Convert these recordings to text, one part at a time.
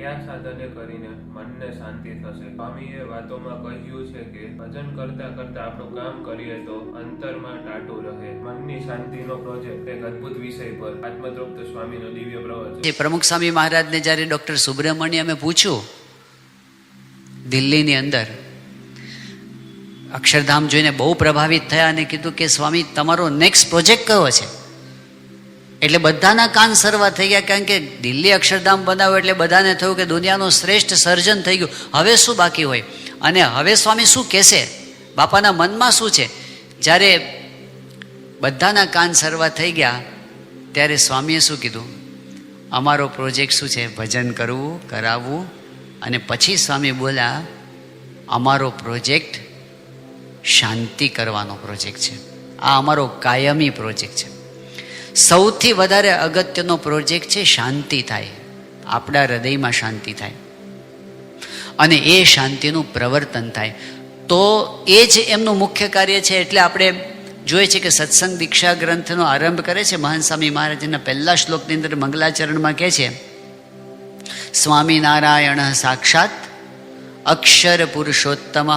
કયા સાધને કરીને મનને શાંતિ થશે? સ્વામીએ વાતોમાં કહ્યું છે કે ભજન કરતા કરતા આપણું કામ કરીએ તો અંતરમાં ટાટું રહે. મનની શાંતિનો પ્રોજેક્ટ એક અદ્ભુત વિષય પર આત્મતૃપ્ત સ્વામીનો દિવ્ય પ્રવચન. પ્રમુખ સ્વામી મહારાજને જ્યારે ડોક્ટર સુબ્રમણ્યમે પૂછ્યું દિલ્હીની અંદર, અક્ષરધામ જોઈને બહુ પ્રભાવિત થયા અને કીધું કે સ્વામી તમારો નેક્સ્ટ પ્રોજેક્ટ કયો છે? એટલે બધાના કાન સરવા થઈ ગયા, કારણ કે દિલ્હી અક્ષરધામ બનાવ્યો એટલે બધાને થયું કે દુનિયાનું શ્રેષ્ઠ સર્જન થઈ ગયું, હવે શું બાકી હોય? અને હવે સ્વામી શું કહેશે, બાપાના મનમાં શું છે? જ્યારે બધાના કાન સરવા થઈ ગયા ત્યારે સ્વામીએ શું કીધું? અમારો પ્રોજેક્ટ શું છે? ભજન કરવું, કરાવવું. અને પછી સ્વામી બોલ્યા, અમારો પ્રોજેક્ટ શાંતિ કરવાનો પ્રોજેક્ટ છે. આ અમારો કાયમી પ્રોજેક્ટ છે. સૌથી વધારે અગત્યનો પ્રોજેક્ટ છે શાંતિ થાય, આપણા હૃદયમાં શાંતિ થાય અને એ શાંતિનું પ્રવર્તન થાય. તો એ જ એમનું મુખ્ય કાર્ય છે. એટલે આપણે જોઈએ છે કે સત્સંગ દીક્ષા ગ્રંથનો આરંભ કરે છે મહાન સ્વામી મહારાજના પહેલા શ્લોકની અંદર મંગલાચરણમાં કહે છે, સ્વામિનારાયણ સાક્ષાત અક્ષર પુરુષોત્તમ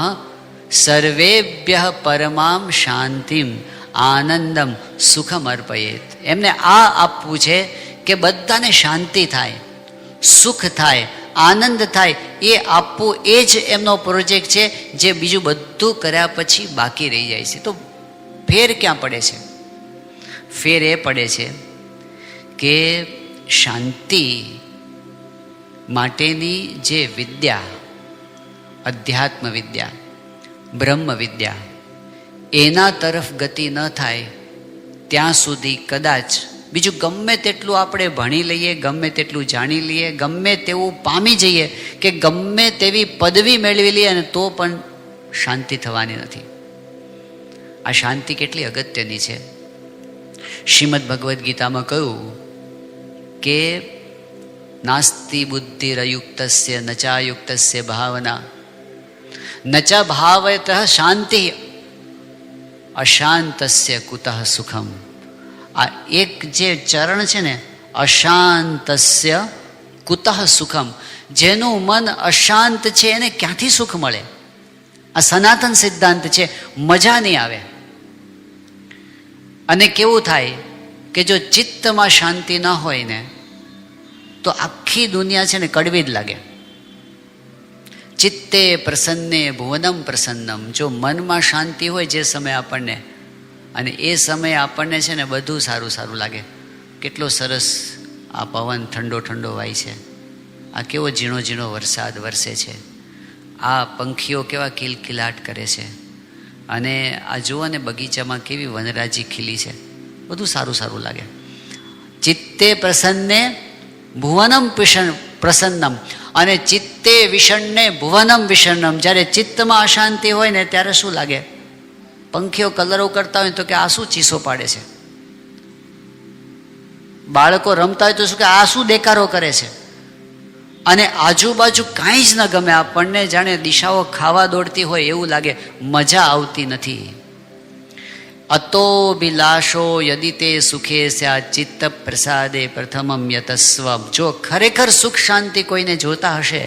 સર્વેભ્ય પરમામ શાંતિમ આનંદમ સુખમ અર્પયેત. એમને આ આપવું છે કે બધાને શાંતિ થાય, સુખ થાય, આનંદ થાય. એ આપવું એ જ એમનો પ્રોજેક્ટ છે, જે બીજું બધું કર્યા પછી બાકી રહી જાય છે. તો ફેર ક્યાં પડે છે? ફેર એ પડે છે કે શાંતિ માટેની જે વિદ્યા, અધ્યાત્મ વિદ્યા, બ્રહ્મ વિદ્યા, એના તરફ ગતિ ન થાય ત્યાં સુધી કદાચ બીજું ગમે તેટલું આપણે ભણી લઈએ, ગમે તેટલું જાણી લઈએ, ગમે તેવું પામી જઈએ કે ગમે તેવી પદવી મેળવી લઈએ, અને તો પણ શાંતિ થવાની નથી. આ શાંતિ કેટલી અગત્યની છે. શ્રીમદ ભગવદ્ ગીતામાં કહ્યું કે નાસ્તિ બુદ્ધિરયુક્તસ્ય નચાયુક્તસ્ય ભાવના નચ ભાવયત શાંતિ અશાંતસ્ય કુતઃ સુખમ. આ એક જે ચરણ છે ને, અશાંતસ્ય કુતઃ સુખમ, જેનું મન અશાંત છે એને ક્યાંથી સુખ મળે? આ સનાતન સિદ્ધાંત છે. મજા નહીં આવે. અને કેવું થાય કે જો ચિત્તમાં શાંતિ ન હોય ને તો આખી દુનિયા છે ને કડવી જ લાગે. ચિત્તે પ્રસન્ને ભુવનમ પ્રસન્નમ. જો મનમાં શાંતિ હોય જે સમયે આપણને, અને એ સમયે આપણને છે ને બધું સારું સારું લાગે. કેટલો સરસ આ પવન ઠંડો ઠંડો વાય છે, આ કેવો ઝીણો ઝીણો વરસાદ વરસે છે, આ પંખીઓ કેવા કિલકિલાટ કરે છે, અને આ જુઓ ને બગીચામાં કેવી વનરાજી ખીલી છે, બધું સારું સારું લાગે. ચિત્તે પ્રસન્ને ભુવનમ પ્રસન્નમ, અને ચિત્તે વિષણ્ણે ભુવનમ વિષણ્ણમ. જ્યારે ચિત્તમાં અશાંતિ હોય ને ત્યારે શું લાગે? પંખીઓ કલરો કરતા હોય તો કે આ શું ચીસો પાડે છે, બાળકો રમતા હોય તો શું કે આ શું દેકારો કરે છે, અને આજુબાજુ કાંઈ જ ન ગમે આપણને, જાણે દિશાઓ ખાવા દોડતી હોય એવું લાગે, મજા આવતી નથી. અતો બિલાશો યદિ તે સુખે સ્યા ચિત્ત પ્રસાદે પ્રથમમ યતસ્વ. જો ખરેખર સુખ શાંતિ કોઈને જોતા હશે,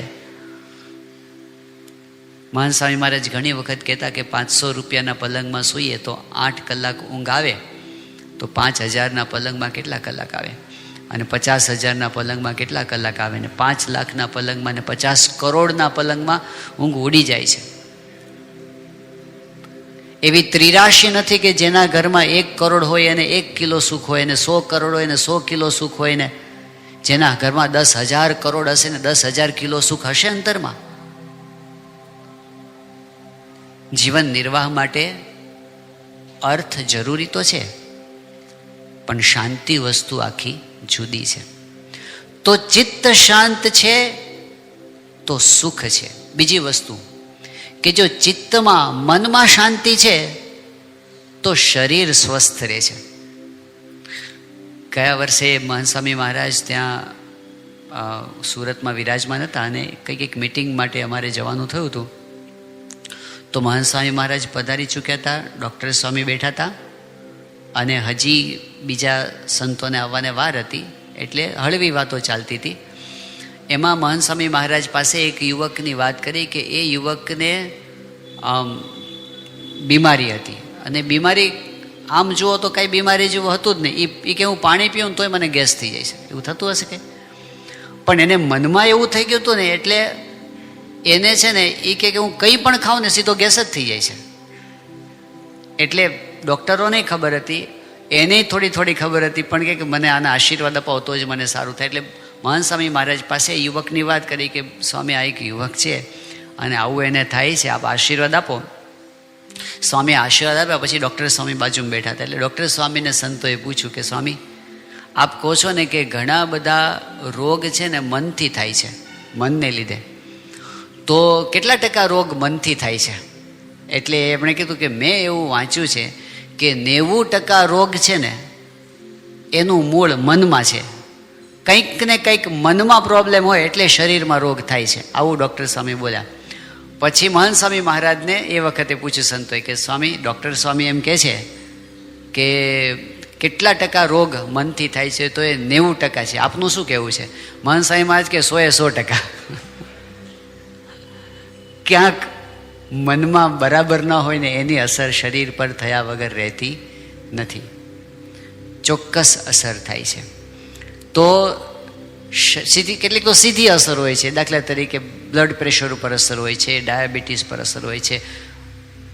મહાન સ્વામી મહારાજ ઘણી વખત કહેતા કે 500 રૂપિયાના પલંગમાં સૂઈએ તો 8 કલાક ઊંઘ આવે, તો 5000ના પલંગમાં કેટલા કલાક આવે? અને 50,000ના પલંગમાં કેટલા કલાક આવે? ને 5 લાખના પલંગમાં ને 50 કરોડના પલંગમાં ઊંઘ ઉડી જાય છે. એવી ત્રિરાશી નથી કે જેના ઘરમાં 1 કરોડ હોય અને 1 કિલો સુખ હોય, ને 100 કરોડ હોય ને 100 કિલો સુખ હોય, ને જેના ઘરમાં 10,000 કરોડ હશે ને 10,000 કિલો સુખ હશે અંતરમાં. જીવન નિર્વાહ માટે અર્થ જરૂરી તો છે, પણ શાંતિ વસ્તુ આખી જુદી છે. તો ચિત્ત શાંત છે તો સુખ છે. બીજી વસ્તુ કે જો ચિત્તમાં, મનમાં શાંતિ છે તો શરીર સ્વસ્થ રહે છે. ગયા વર્ષે મહાન સ્વામી મહારાજ ત્યાં સુરતમાં વિરાજમાન હતા, અને કંઈક મિટિંગ માટે અમારે જવાનું થયું હતું. તો મહાન સ્વામી મહારાજ પધારી ચૂક્યા હતા, ડૉક્ટર સ્વામી બેઠા હતા, અને હજી બીજા સંતોને આવવાને વાર હતી, એટલે હળવી વાતો ચાલતી હતી. એમાં મહંત સ્વામી મહારાજ પાસે એક યુવકની વાત કરી કે એ યુવકને બીમારી હતી, અને બીમારી આમ જુઓ તો કાંઈ બીમારી જેવું હતું જ નહીં. એ કે હું પાણી પીઉં તોય મને ગેસ થઈ જાય છે, એવું થતું હશે કે? પણ એને મનમાં એવું થઈ ગયું હતું ને, એટલે એને છે ને એ કે હું કંઈ પણ ખાઉં ને સીધો ગેસ જ થઈ જાય છે. એટલે ડૉક્ટરોને ખબર હતી, એને થોડી ખબર હતી, પણ કે મને આના આશીર્વાદ અપાવો તો જ મને સારું થાય. એટલે મહંત સ્વામી મહારાજ પાસે યુવકની વાત કરી કે સ્વામી આ એક યુવક છે અને આવું એને થાય છે, આપ આશીર્વાદ આપો. સ્વામી આશીર્વાદ આપ્યા. પછી ડૉક્ટર સ્વામી બાજુમાં બેઠા હતા. એટલે ડૉક્ટર સ્વામીને સંતોએ પૂછ્યું કે સ્વામી આપ કહો છો ને કે ઘણા બધા રોગ છે ને મનથી થાય છે, મનને લીધે, તો કેટલા ટકા રોગ મનથી થાય છે? એટલે એમણે કીધું કે મેં એવું વાંચ્યું છે કે 90% રોગ છે ને એનું મૂળ મનમાં છે. કંઈક ને કંઈક મનમાં પ્રોબ્લેમ હોય એટલે શરીરમાં રોગ થાય છે, આવું ડૉક્ટર સ્વામી બોલ્યા. પછી મહંત સ્વામી મહારાજને એ વખતે પૂછ્યું સંતોએ કે સ્વામી, ડૉક્ટર સ્વામી એમ કહે છે કે કેટલા ટકા રોગ મનથી થાય છે? તો એ 90% છે. આપનું શું કહેવું છે? મહંત સ્વામી મહારાજ કે 100% ક્યાંક મનમાં બરાબર ન હોય ને એની અસર શરીર પર થયા વગર રહેતી નથી, ચોક્કસ અસર થાય છે. તો સીધી, કેટલીક તો સીધી અસર હોય છે. દાખલા તરીકે બ્લડ પ્રેશર ઉપર અસર હોય છે, ડાયાબિટીસ પર અસર હોય છે,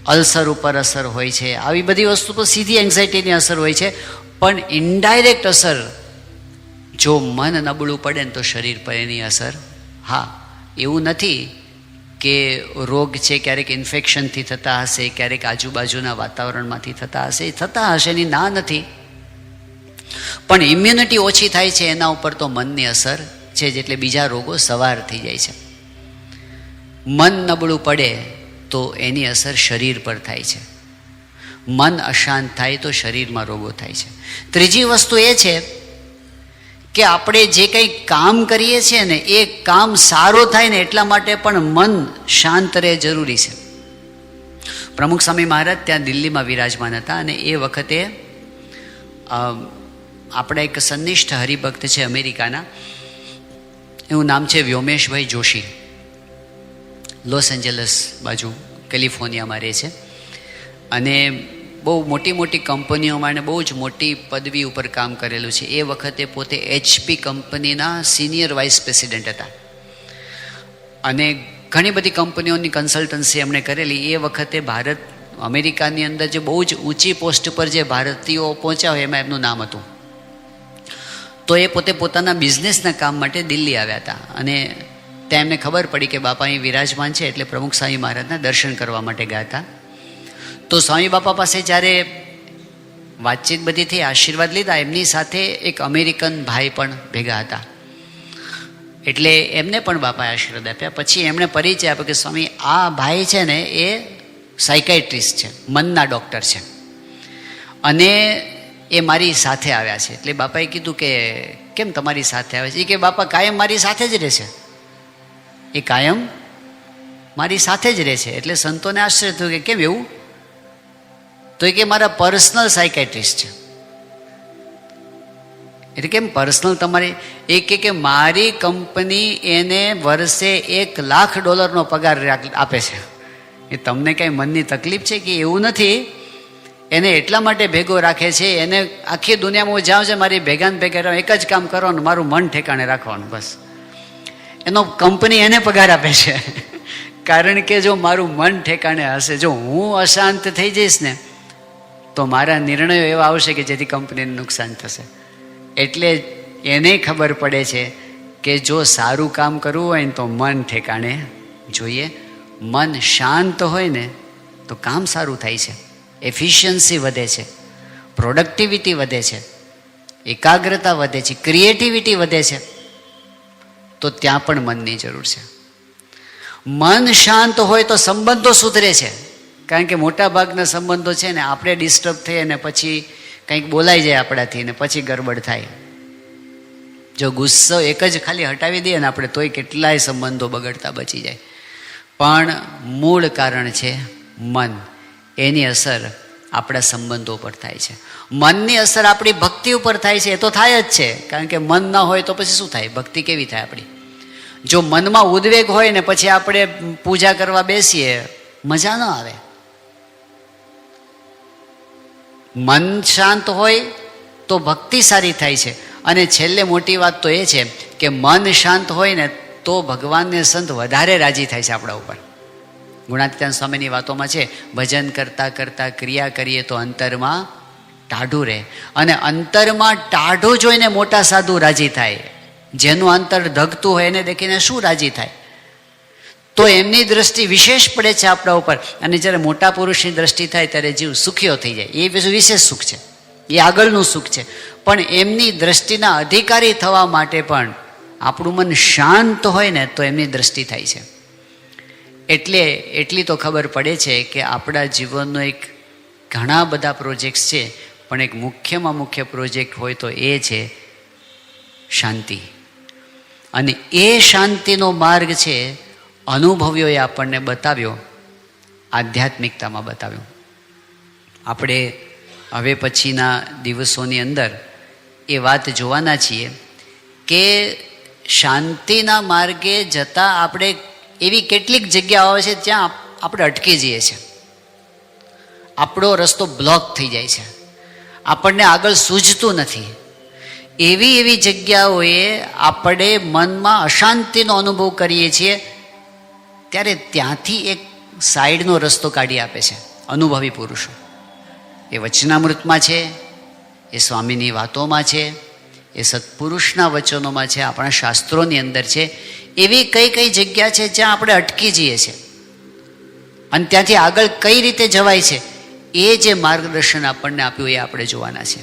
અલ્સર ઉપર અસર હોય છે. આવી બધી વસ્તુ પર સીધી એન્ઝાઇટીની અસર હોય છે. પણ ઇનડાયરેક્ટ અસર જો મન નબળું પડે ને તો શરીર પર એની અસર, હા, એવું નથી કે રોગ છે ક્યારેક ઇન્ફેક્શનથી થતા હશે, ક્યારેક આજુબાજુના વાતાવરણમાંથી થતા હશે, થતા હશે, એની ના નથી. પણ ઇમ્યુનિટી ઓછી થાય છે એના ઉપર તો મનની અસર છે જ, એટલે બીજા રોગો સવાર થઈ જાય છે. મન નબળું પડે તો એની અસર શરીર પર થાય છે. મન અશાંત થાય તો શરીરમાં રોગો થાય છે. ત્રીજી વસ્તુ એ છે કે આપણે જે કંઈ કામ કરીએ છીએ ને એ કામ સારું થાય ને એટલા માટે પણ મન શાંત રહે જરૂરી છે. પ્રમુખ સ્વામી મહારાજ ત્યાં દિલ્હીમાં વિરાજમાન હતા, અને એ વખતે આપણા એક સંનિષ્ઠ હરિભક્ત છે અમેરિકાના, એનું નામ છે વ્યોમેશભાઈ જોશી. લોસ એન્જલસ બાજુ કેલિફોર્નિયામાં રહે છે, અને બહુ મોટી મોટી કંપનીઓમાં અને બહુ જ મોટી પદવી ઉપર કામ કરેલું છે. એ વખતે પોતે HP કંપનીના સિનિયર વાઇસ પ્રેસિડેન્ટ હતા, અને ઘણી બધી કંપનીઓની કન્સલ્ટન્સી એમણે કરેલી. એ વખતે ભારત, અમેરિકાની અંદર જે બહુ જ ઊંચી પોસ્ટ પર જે ભારતીયો પહોંચ્યા હોય એમાં એમનું નામ હતું. તો એ પોતે પોતાના બિઝનેસના કામ માટે દિલ્હી આવ્યા હતા, અને ત્યાં એમને ખબર પડી કે બાપા અહીં વિરાજમાન છે, એટલે પ્રમુખ સ્વામી મહારાજના દર્શન કરવા માટે ગયા હતા. તો સ્વામી બાપા પાસે જ્યારે વાતચીત બધી થઈ, આશીર્વાદ લીધા, એમની સાથે એક અમેરિકન ભાઈ પણ ભેગા હતા, એટલે એમને પણ બાપાએ આશીર્વાદ આપ્યા. પછી એમણે પરિચય આપ્યો કે સ્વામી આ ભાઈ છે ને એ સાયકાઇટ્રિસ્ટ છે, મનના ડૉક્ટર છે, અને એ મારી સાથે આવ્યા છે. એટલે બાપાએ કીધું કે કેમ તમારી સાથે આવે છે? એ કે બાપા કાયમ મારી સાથે જ રહે છે, એ કાયમ મારી સાથે જ રહે છે. એટલે સંતોને આશ્ચર્ય થયું કે કેમ એવું? તો એ કે મારા પર્સનલ સાયકાઇટ્રિસ્ટ છે. એટલે કેમ પર્સનલ તમારી? એ કે મારી કંપની એને વર્ષે $1,00,000 પગાર આપે છે. એ તમને કાંઈ મનની તકલીફ છે કે? એવું નથી, એને એટલા માટે ભેગો રાખે છે, એને આખી દુનિયામાં હું જાઉં છે મારી ભેગા ને ભેગા એક જ કામ કરવાનું, મારું મન ઠેકાણે રાખવાનું, બસ. એનો કંપની એને પગાર આપે છે, કારણ કે જો મારું મન ઠેકાણે હશે, જો હું અશાંત થઈ જઈશ ને તો મારા નિર્ણયો એવા આવશે કે જેથી કંપનીને નુકસાન થશે. એટલે એને ખબર પડે છે કે જો સારું કામ કરવું હોય ને તો મન ઠેકાણે જોઈએ. મન શાંત હોય ને તો કામ સારું થાય છે, એફિશિયન્સી વધે છે, પ્રોડક્ટિવિટી વધે છે, એકાગ્રતા વધે છે, ક્રિએટિવિટી વધે છે. તો ત્યાં પણ મનની જરૂર છે. મન શાંત હોય તો સંબંધો સુધરે છે, કારણ કે મોટા ભાગના સંબંધો છે ને આપણે ડિસ્ટર્બ થઈએ ને પછી કંઈક બોલાઈ જાય આપણાથી ને પછી ગડબડ થાય. જો ગુસ્સો એક જ ખાલી હટાવી દઈએ ને આપણે તોય કેટલાય સંબંધો બગડતા બચી જાય. પણ મૂળ કારણ છે મન, એની અસર આપણા સંબંધો પર થાય છે. મનની અસર આપણી ભક્તિ ઉપર થાય છે, એ તો થાય જ છે, કારણ કે મન ન હોય તો પછી શું થાય? ભક્તિ કેવી થાય આપણી? જો મનમાં ઉદ્વેગ હોય ને પછી આપણે પૂજા કરવા બેસીએ, મજા ન આવે. મન શાંત હોય તો ભક્તિ સારી થાય છે. અને છેલ્લે મોટી વાત તો એ છે કે મન શાંત હોય ને તો ભગવાનને સંત વધારે રાજી થાય છે આપણા ઉપર. ગુણાતીતાન સ્વામીની વાતોમાં છે, ભજન કરતાં કરતાં ક્રિયા કરીએ તો અંતરમાં ટાઢું રહે. અને અંતરમાં ટાઢું જોઈને મોટા સાધુ રાજી થાય. જેનું અંતર ધગતું હોય એને દેખીને શું રાજી થાય? તો એમની દ્રષ્ટિ વિશેષ પડે છે આપણા ઉપર. અને જ્યારે મોટા પુરુષની દ્રષ્ટિ થાય ત્યારે જીવ સુખીઓ થઈ જાય. એ વિશેષ સુખ છે, એ આગળનું સુખ છે. પણ એમની દ્રષ્ટિના અધિકારી થવા માટે પણ આપણું મન શાંત હોય ને તો એમની દ્રષ્ટિ થાય છે. એટલે એટલી તો ખબર પડે છે કે આપણા જીવનનો એક ઘણા બધા પ્રોજેક્ટ્સ છે, પણ એક મુખ્યમાં મુખ્ય પ્રોજેક્ટ હોય તો એ છે શાંતિ. અને એ શાંતિનો માર્ગ છે અનુભવીઓએ આપણને બતાવ્યો, આધ્યાત્મિકતામાં બતાવ્યો. આપણે હવે પછીના દિવસોની અંદર એ વાત જોવાના છીએ કે શાંતિના માર્ગે જતાં આપણે એવી કેટલીક જગ્યાઓ છે જ્યાં આપણે અટકી જઈએ છીએ. આપણો રસ્તો બ્લોક થઈ જાય છે, આપણને આગળ સૂઝતું નથી. એવી જગ્યાઓએ આપણે મનમાં અશાંતિનો અનુભવ કરીએ છીએ, ત્યારે ત્યાંથી એક સાઈડનો રસ્તો કાઢી આપે છે અનુભવી પુરુષો. એ વચનામૃતમાં છે, એ સ્વામીની વાતોમાં છે, એ સત્પુરુષના વચનોમાં છે, આપણા શાસ્ત્રોની અંદર છે. એવી કઈ કઈ જગ્યા છે જ્યાં આપણે અટકી જઈએ છીએ અને ત્યાંથી આગળ કઈ રીતે જવાય છે, એ જે માર્ગદર્શન આપણને આપ્યું એ આપણે જોવાના છે.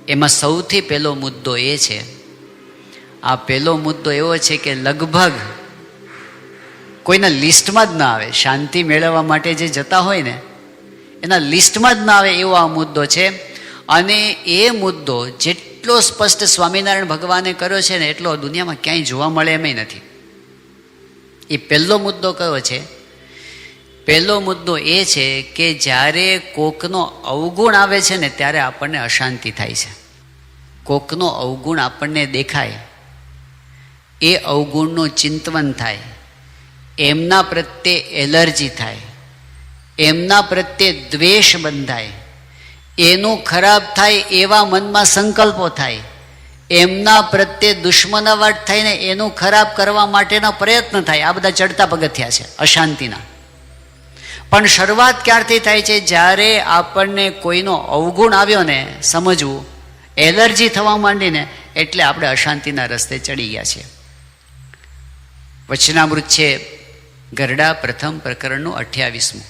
એમાં સૌથી પહેલો મુદ્દો એ છે, આ પહેલો મુદ્દો એવો છે કે લગભગ કોઈના લિસ્ટમાં જ ના આવે. શાંતિ મેળવવા માટે જે જતા હોય ને એના લિસ્ટમાં જ ના આવે એવો આ મુદ્દો છે. અને એ મુદ્દો જેટલો સ્પષ્ટ સ્વામિનારાયણ ભગવાને કર્યો છે ને એટલો દુનિયામાં ક્યાંય જોવા મળે એમ નથી. એ પહેલો મુદ્દો કયો છે? પહેલો મુદ્દો એ છે કે જ્યારે કોકનો અવગુણ આવે છે ને ત્યારે આપણને અશાંતિ થાય છે. કોકનો અવગુણ આપણને દેખાય, એ અવગુણનું ચિંતન થાય, એમના પ્રત્યે એલર્જી થાય, એમના પ્રત્યે દ્વેષ બંધાય, એનું ખરાબ થાય એવા મનમાં સંકલ્પો થાય, એમના પ્રત્યે દુશ્મનાવટ થઈને એનું ખરાબ કરવા માટેનો પ્રયત્ન થાય. આ બધા ચડતા પગથિયા છે અશાંતિના. પણ શરૂઆત ક્યારથી થાય છે? જ્યારે આપણને કોઈનો અવગુણ આવ્યો ને સમજવું, એલર્જી થવા માંડીને એટલે આપણે અશાંતિના રસ્તે ચડી ગયા છીએ. વચનામૃત છે ગરડા પ્રથમ પ્રકરણનું 28મું.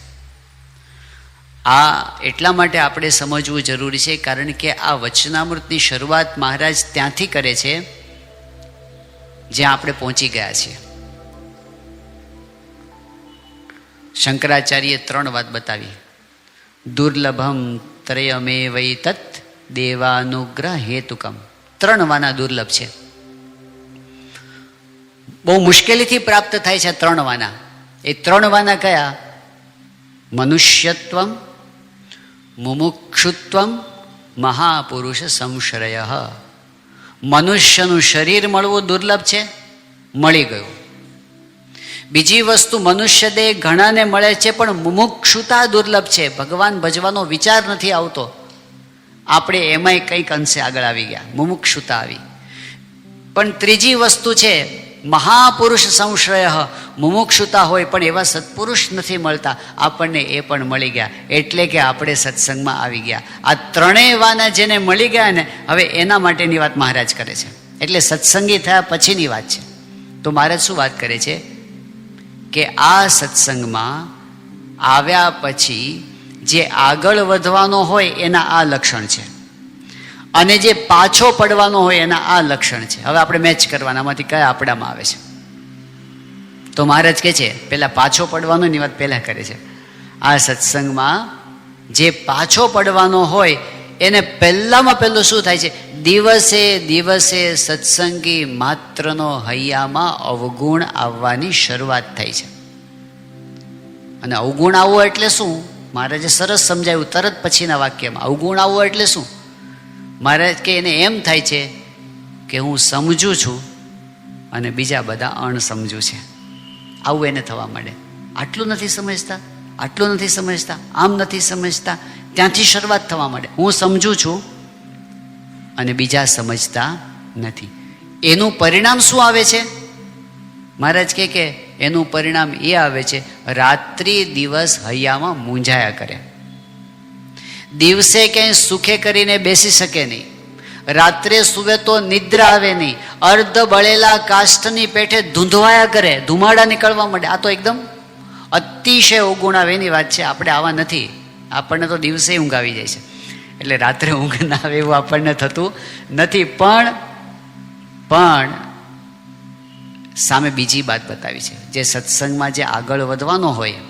આ એટલા માટે આપણે સમજવું જરૂરી છે કારણ કે આ વચનામૃતની શરૂઆત મહારાજ ત્યાંથી કરે છે જ્યાં આપણે પહોંચી ગયા છીએ. શંકરાચાર્યે 3 વાત બતાવી. દુર્લભમ ત્રયમેવૈતત દેવાનુગ્રહ હેતુકમ. 3 વાના દુર્લભ છે, બહુ મુશ્કેલીથી પ્રાપ્ત થાય છે 3 વાના. એ 3 વાના કયા? મનુષ્યત્વમ, મુમુક્ષુત્વમ, મહાપુરુષ સંશ્રય. મનુષ્યનું શરીર મળવું દુર્લભ છે, મળી ગયું. બીજી વસ્તુ, મનુષ્ય દેહ ઘણાને મળે છે પણ મુમુક્ષુતા દુર્લભ છે. ભગવાન ભજવાનો વિચાર નથી આવતો. આપણે એમાંય કંઈક અંશે આગળ આવી ગયા, મુમુક્ષુતા આવી. પણ ત્રીજી વસ્તુ છે મહાપુરુષ સંશ્રય. મુમુક્ષુતા હોય પણ એવા સત્પુરુષ નથી મળતા, આપણને એ પણ મળી ગયા. એટલે કે આપણે સત્સંગમાં આવી ગયા. આ 3 વાના જેને મળી ગયા ને, હવે એના માટેની વાત મહારાજ કરે છે. એટલે સત્સંગી થયા પછીની વાત છે. તો મહારાજ શું વાત કરે છે કે આ સત્સંગમાં આવ્યા પછી જે આગળ વધવાનો હોય એના આ લક્ષણ છે, અને જે પાછો પડવાનો હોય એના આ લક્ષણ છે. હવે આપણે મેચ કરવાના, આમાંથી કયા આપણામાં આવે છે. તો મહારાજ કહે છે પહેલાં પાછો પડવાનો ની વાત પહેલાં કરે છે. આ સત્સંગમાં જે પાછો પડવાનો હોય એને પહેલામાં પહેલું શું થાય છે? દિવસે દિવસે સત્સંગી માત્રનો હૈયામાં અવગુણ આવવાની શરૂઆત થાય છે. અને અવગુણ આવવો એટલે શું? મહારાજે સરસ સમજાવ્યું તરત પછીના વાક્યમાં. અવગુણ આવવો એટલે શું? મહારાજ કે એને એમ થાય છે કે હું સમજું છું અને બીજા બધા અણસમજુ છે. આવું એને થવા માંડે. આટલું નથી સમજતા, આટલું નથી સમજતા, આમ નથી સમજતા. ત્યાંથી શરૂઆત થવા માંડે. હું સમજું છું અને બીજા સમજતા નથી. એનું પરિણામ શું આવે છે? મહારાજ કે એનું પરિણામ એ આવે છે, રાત્રિ દિવસ હૈયામાં મૂંઝાયા કરે. દિવસે ક્યાંય સુખે કરીને બેસી શકે નહીં, રાત્રે સુવે તો નિદ્રા આવે નહીં, અર્ધ બળેલા કાષ્ઠની પેઠે ધૂંધવાયા કરે, ધુમાડા નીકળવા માંડે. આ તો એકદમ અતિશય અવગુણ આવે એની વાત છે. આપણે આવા નથી. આપણને તો દિવસે ઊંઘ આવી જાય છે, એટલે રાત્રે ઊંઘ ના આવે એવું આપણને થતું નથી. પણ સામે બીજી વાત બતાવી છે, જે સત્સંગમાં જે આગળ વધવાનો હોય,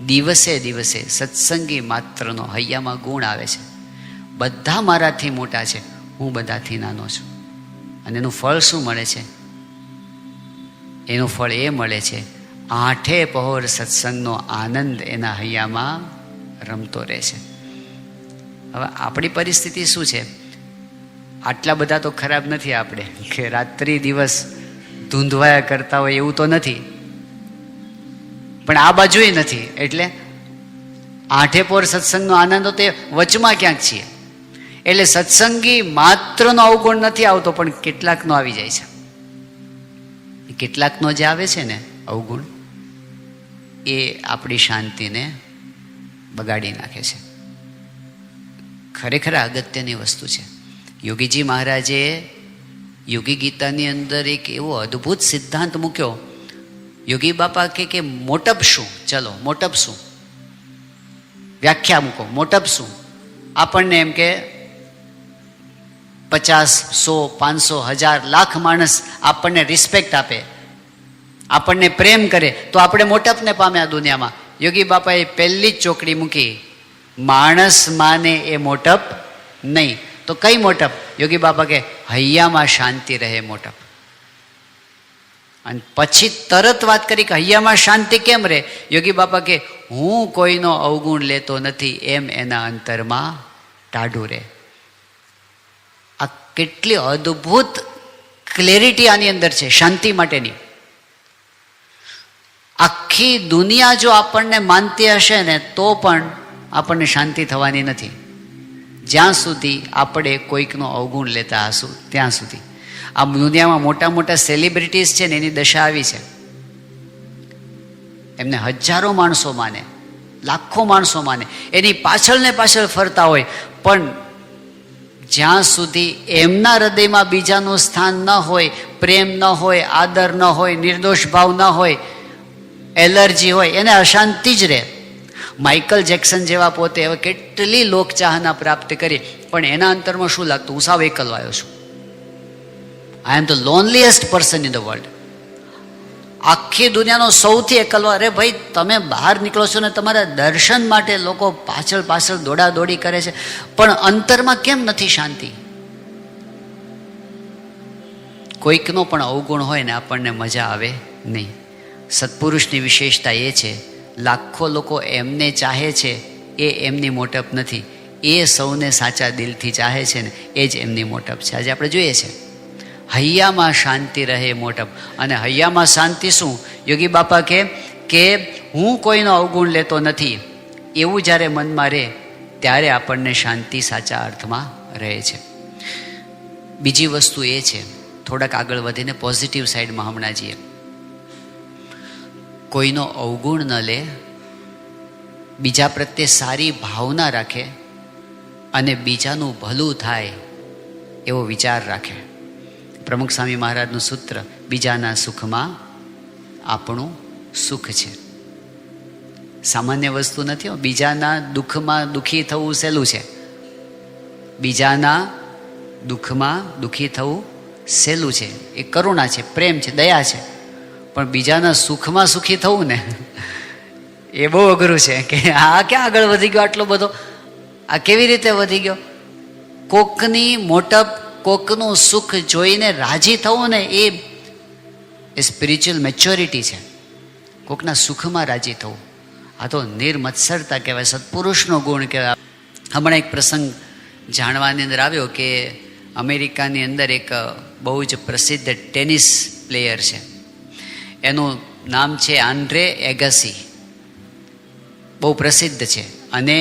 દિવસે દિવસે સત્સંગી માત્રનો હૈયામાં ગુણ આવે છે. બધા મારાથી મોટા છે, હું બધાથી નાનો છું. અને એનું ફળ શું મળે છે? એનું ફળ એ મળે છે, આઠે પહોર સત્સંગનો આનંદ એના હૈયામાં રમતો રહે છે. હવે આપણી પરિસ્થિતિ શું છે? આટલા બધા તો ખરાબ નથી આપણે કે રાત્રિ દિવસ ધૂંધવાયા કરતા હોય, એવું તો નથી. પણ આ બાજુએ નથી. એટલે આઠે પોર સત્સંગનો આનંદ તે વચમાં ક્યાંક છીએ. એટલે સત્સંગી માત્રનો અવગુણ નથી આવતો, પણ કેટલાકનો આવી જાય છે. કેટલાકનો જે આવે છે ને અવગુણ, એ આપણી શાંતિને બગાડી નાખે છે. ખરેખર અગત્યની વસ્તુ છે. યોગીજી મહારાજે યોગી ગીતાની અંદર એક એવો અદ્ભુત સિદ્ધાંત મૂક્યો. યોગી બાપા કે મોટપ શું? ચલો મોટપ શું? વ્યાખ્યા મૂકો. મોટપ શું? આપણને એમ કે 50, 100, 500, 1000, લાખ માણસ આપણને રિસ્પેક્ટ આપે, આપણને પ્રેમ કરે, તો આપણે મોટપને પામ્યા દુનિયામાં. યોગી બાપાએ પહેલી જ ચોકડી મૂકી, માણસ માને એ મોટપ નહીં. તો કઈ મોટપ? યોગી બાપા કે હૈયામાં શાંતિ રહે મોટપ. અને પછી તરત વાત કરી કે હૈયામાં શાંતિ કેમ રહે? યોગી બાપા કે હું કોઈનો અવગુણ લેતો નથી, એમ એના અંતરમાં ટાઢું રહે. આ કેટલી અદ્ભુત ક્લેરિટી આની અંદર છે શાંતિ માટેની. આખી દુનિયા જો આપણને માનતી હશે ને તો પણ આપણને શાંતિ થવાની નથી, જ્યાં સુધી આપણે કોઈકનો અવગુણ લેતા હશું ત્યાં સુધી. આ દુનિયામાં મોટા મોટા સેલિબ્રિટીઝ છે ને, એની દશા આવી છે. એમને હજારો માણસો માને, લાખો માણસો માને, એની પાછળ ને પાછળ ફરતા હોય, પણ જ્યાં સુધી એમના હૃદયમાં બીજાનું સ્થાન ન હોય, પ્રેમ ન હોય, આદર ન હોય, નિર્દોષ ભાવ ન હોય, એલર્જી હોય, એને અશાંતિ જ રહે. માઇકલ જેક્સન જેવા પોતે હવે કેટલી લોકચાહના પ્રાપ્ત કરી, પણ એના અંતરમાં શું લાગતું? હું સાવ એકલો આવ્યો છું. I am the loneliest person in the world. આખી દુનિયાનો સૌથી એકલો. અરે ભાઈ, તમે બહાર નીકળો છો ને તમારા દર્શન માટે લોકો પાછળ પાછળ દોડાદોડી કરે છે, પણ અંતરમાં કેમ નથી શાંતિ? કોઈકનો પણ અવગુણ હોય ને આપણને મજા આવે નહીં. સત્પુરુષની વિશેષતા એ છે, લાખો લોકો એમને ચાહે છે, એ એમની મોટપ નથી. એ સૌને સાચા દિલથી ચાહે છે ને એ જ એમની મોટપ છે. આજે આપણે જોઈએ છે હૈયામાં શાંતિ રહે મોટપ. અને હૈયામાં શાંતિ શું? યોગી બાપા કે હું કોઈનો અવગુણ લેતો નથી, એવું જ્યારે મનમાં રહે ત્યારે આપણને શાંતિ સાચા અર્થમાં રહે છે. બીજી વસ્તુ એ છે, થોડાક આગળ વધીને પોઝિટિવ સાઈડમાં હમણાં જઈએ. કોઈનો અવગુણ ન લે, બીજા પ્રત્યે સારી ભાવના રાખે અને બીજાનું ભલું થાય એવો વિચાર રાખે. પ્રમુખ સ્વામી મહારાજનું સૂત્ર, બીજાના સુખમાં આપણું સુખ છે. સામાન્ય વસ્તુ નથી. બીજાના દુઃખમાં દુઃખી થવું સહેલું છે. બીજાના દુઃખમાં દુઃખી થવું સહેલું છે. એ કરુણા છે, પ્રેમ છે, દયા છે. પણ બીજાના સુખમાં સુખી થવું ને એ બહુ અઘરું છે. કે આ ક્યાં આગળ વધી ગયો આટલો બધો? આ કેવી રીતે વધી ગયો? કોકની મોટપ, કોકનું સુખ જોઈને રાજી થવું ને એ સ્પિરિચ્યુઅલ મેચ્યોરિટી છે. કોકના સુખમાં રાજી થવું, આ તો નિર્મત્સરતા કહેવાય, સત્પુરુષનો ગુણ કહેવાય. હમણાં એક પ્રસંગ જાણવાની અંદર આવ્યો કે અમેરિકાની અંદર એક બહુ જ પ્રસિદ્ધ ટેનિસ પ્લેયર છે. એનું નામ છે આન્ડ્રે એગાસી. બહુ પ્રસિદ્ધ છે અને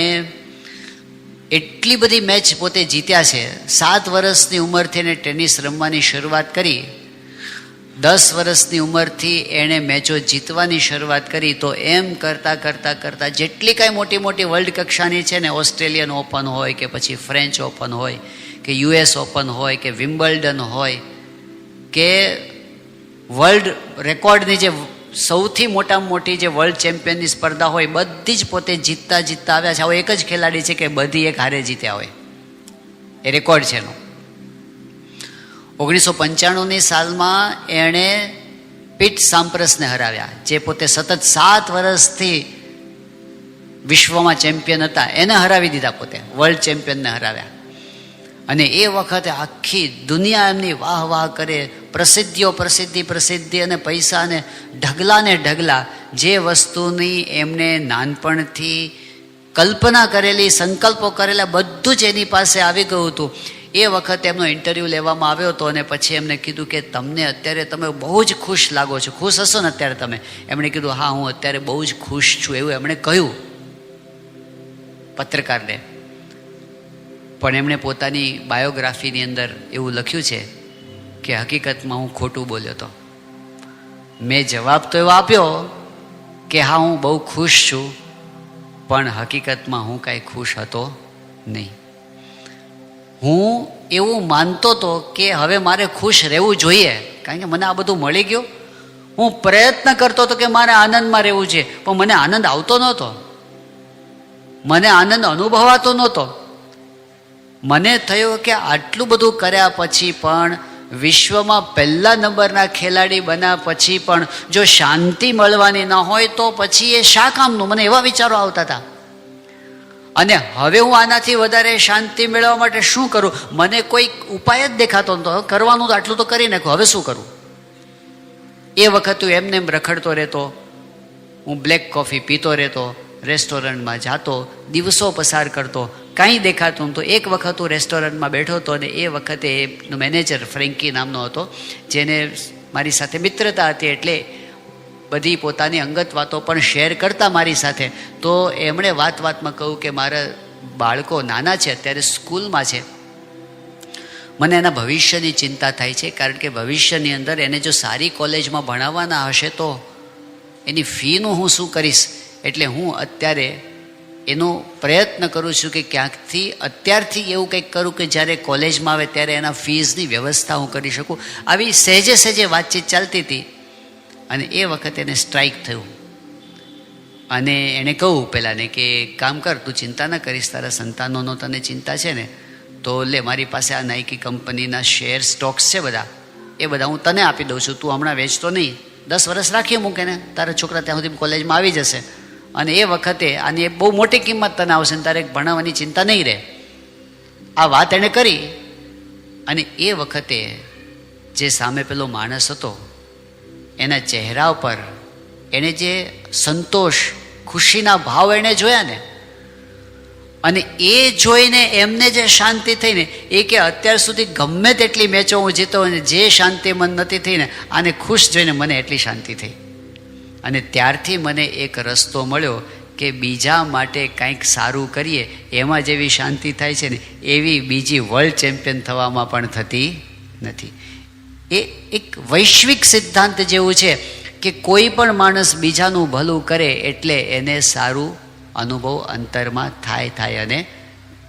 એટલી બધી મેચ પોતે જીત્યા છે. 7 વર્ષની ઉંમરથી એને ટેનિસ રમવાની શરૂઆત કરી. 10 વર્ષની ઉંમરથી એણે મેચો જીતવાની શરૂઆત કરી. તો એમ કરતાં કરતાં કરતાં જેટલી કાંઈ મોટી મોટી વર્લ્ડ કક્ષાની છે ને, ઓસ્ટ્રેલિયન ઓપન હોય કે પછી ફ્રેન્ચ ઓપન હોય કે યુએસ ઓપન હોય કે વિમ્બલ્ડન હોય કે વર્લ્ડ રેકોર્ડની જે સૌથી મોટામાં મોટી જે વર્લ્ડ ચેમ્પિયનની સ્પર્ધા હોય, બધી જ પોતે જીતતા જીતતા આવ્યા છે. આવો એક જ ખેલાડી છે કે બધી એક હારે જીત્યા હોય. એ રેકોર્ડ છે એનો. 1995ની સાલમાં એણે પીટ સામ્પ્રસને હરાવ્યા, જે પોતે સતત 7 વર્ષથી વિશ્વમાં ચેમ્પિયન હતા. એને હરાવી દીધા, પોતે વર્લ્ડ ચેમ્પિયનને હરાવ્યા. અને એ વખતે આખી દુનિયા એમની વાહ વાહ કરે. પ્રસિદ્ધિ અને પૈસાને ઢગલા. જે વસ્તુની એમને નાનપણથી કલ્પના કરેલી, સંકલ્પો કરેલા, બધું જ એની પાસે આવી ગયું હતું. એ વખતે એમનો ઇન્ટરવ્યૂ લેવામાં આવ્યો હતો અને પછી એમને કીધું કે તમને અત્યારે તમે બહુ જ ખુશ લાગો છો, ખુશ હશો ને અત્યારે તમે? એમણે કીધું હા, હું અત્યારે બહુ જ ખુશ છું, એવું એમણે કહ્યું પત્રકારને. પણ એમણે પોતાની બાયોગ્રાફીની અંદર એવું લખ્યું છે કે હકીકતમાં હું ખોટું બોલ્યો હતો. મેં જવાબ તો એવો આપ્યો કે હા, હું બહુ ખુશ છું, પણ હકીકતમાં હું કાંઈ ખુશ હતો નહીં. હું એવું માનતો હતો કે હવે મારે ખુશ રહેવું જોઈએ, કારણ કે મને આ બધું મળી ગયું. હું પ્રયત્ન કરતો હતો કે મારે આનંદમાં રહેવું છે, પણ મને આનંદ આવતો નહોતો, મને આનંદ અનુભવાતો નહોતો. મને થયું કે આટલું બધું કર્યા પછી પણ, વિશ્વમાં પહેલા નંબરના ખેલાડી બન્યા પછી પણ જો શાંતિ મળવાની ન હોય તો પછી એ શા કામનું? મને એવા વિચારો આવતા હતા. અને હવે હું આનાથી વધારે શાંતિ મેળવવા માટે શું કરું? મને કોઈ ઉપાય જ દેખાતો નહોતો. કરવાનું તો આટલું તો કરી નાખ્યું, હવે શું કરું? એ વખત હું એમને એમ રખડતો રહેતો, હું બ્લેક કોફી પીતો રહેતો, રેસ્ટોરન્ટમાં જાતો, દિવસો પસાર કરતો, કાંઈ દેખાતું નહોતું. એક વખત હું રેસ્ટોરન્ટમાં બેઠો હતો અને એ વખતે એનો મેનેજર ફ્રેન્કી નામનો હતો, જેને મારી સાથે મિત્રતા હતી, એટલે બધી પોતાની અંગત વાતો પણ શેર કરતા મારી સાથે. તો એમણે વાતમાં કહ્યું કે મારા બાળકો નાના છે, અત્યારે સ્કૂલમાં છે, મને એના ભવિષ્યની ચિંતા થાય છે, કારણ કે ભવિષ્યની અંદર એને જો સારી કોલેજમાં ભણાવવાના હશે તો એની ફીનું હું શું કરીશ? એટલે હું અત્યારે એનો પ્રયત્ન કરું છું કે ક્યાંકથી અત્યારથી એવું કંઈક કરું કે જ્યારે કોલેજમાં આવે ત્યારે એના ફીઝની વ્યવસ્થા હું કરી શકું. આવી સહેજે વાતચીત ચાલતી હતી અને એ વખતે એને સ્ટ્રાઇક થયું. અને એણે કહ્યું પહેલાંને કે કામ કર, તું ચિંતા ન કરીશ, તારા સંતાનોનો તને ચિંતા છે ને, તો લે મારી પાસે આ નાઇકી કંપનીના શેર સ્ટોક્સ છે બધા, એ બધા હું તને આપી દઉં છું, તું હમણાં વેચતો નહીં, 10 વર્ષ રાખી મૂકે ને, તારા છોકરા ત્યાં સુધી કોલેજમાં આવી જશે અને એ વખતે આની બહુ મોટી કિંમત તને આવશે ને તારે ભણાવવાની ચિંતા નહીં રહે. આ વાત એણે કરી. અને એ વખતે જે સામે પેલો માણસ હતો, એના ચહેરા ઉપર એણે જે સંતોષ, ખુશીના ભાવ એણે જોયા ને, અને એ જોઈને એમને જે શાંતિ થઈ ને, એ કે અત્યાર સુધી ગમે તેટલી મેચો હું જીતો અને જે શાંતિ મન નથી થઈ ને, આને ખુશ જોઈને મને એટલી શાંતિ થઈ. અને ત્યારથી મને એક રસ્તો મળ્યો કે બીજા માટે કંઈક સારું કરીએ, એમાં જેવી શાંતિ થાય છે ને, એવી બીજી વર્લ્ડ ચેમ્પિયન થવામાં પણ થતી નથી. એ એક વૈશ્વિક સિદ્ધાંત જેવું છે કે કોઈ પણ માણસ બીજાનું ભલું કરે એટલે એને સારું અનુભવ અંતરમાં થાય અને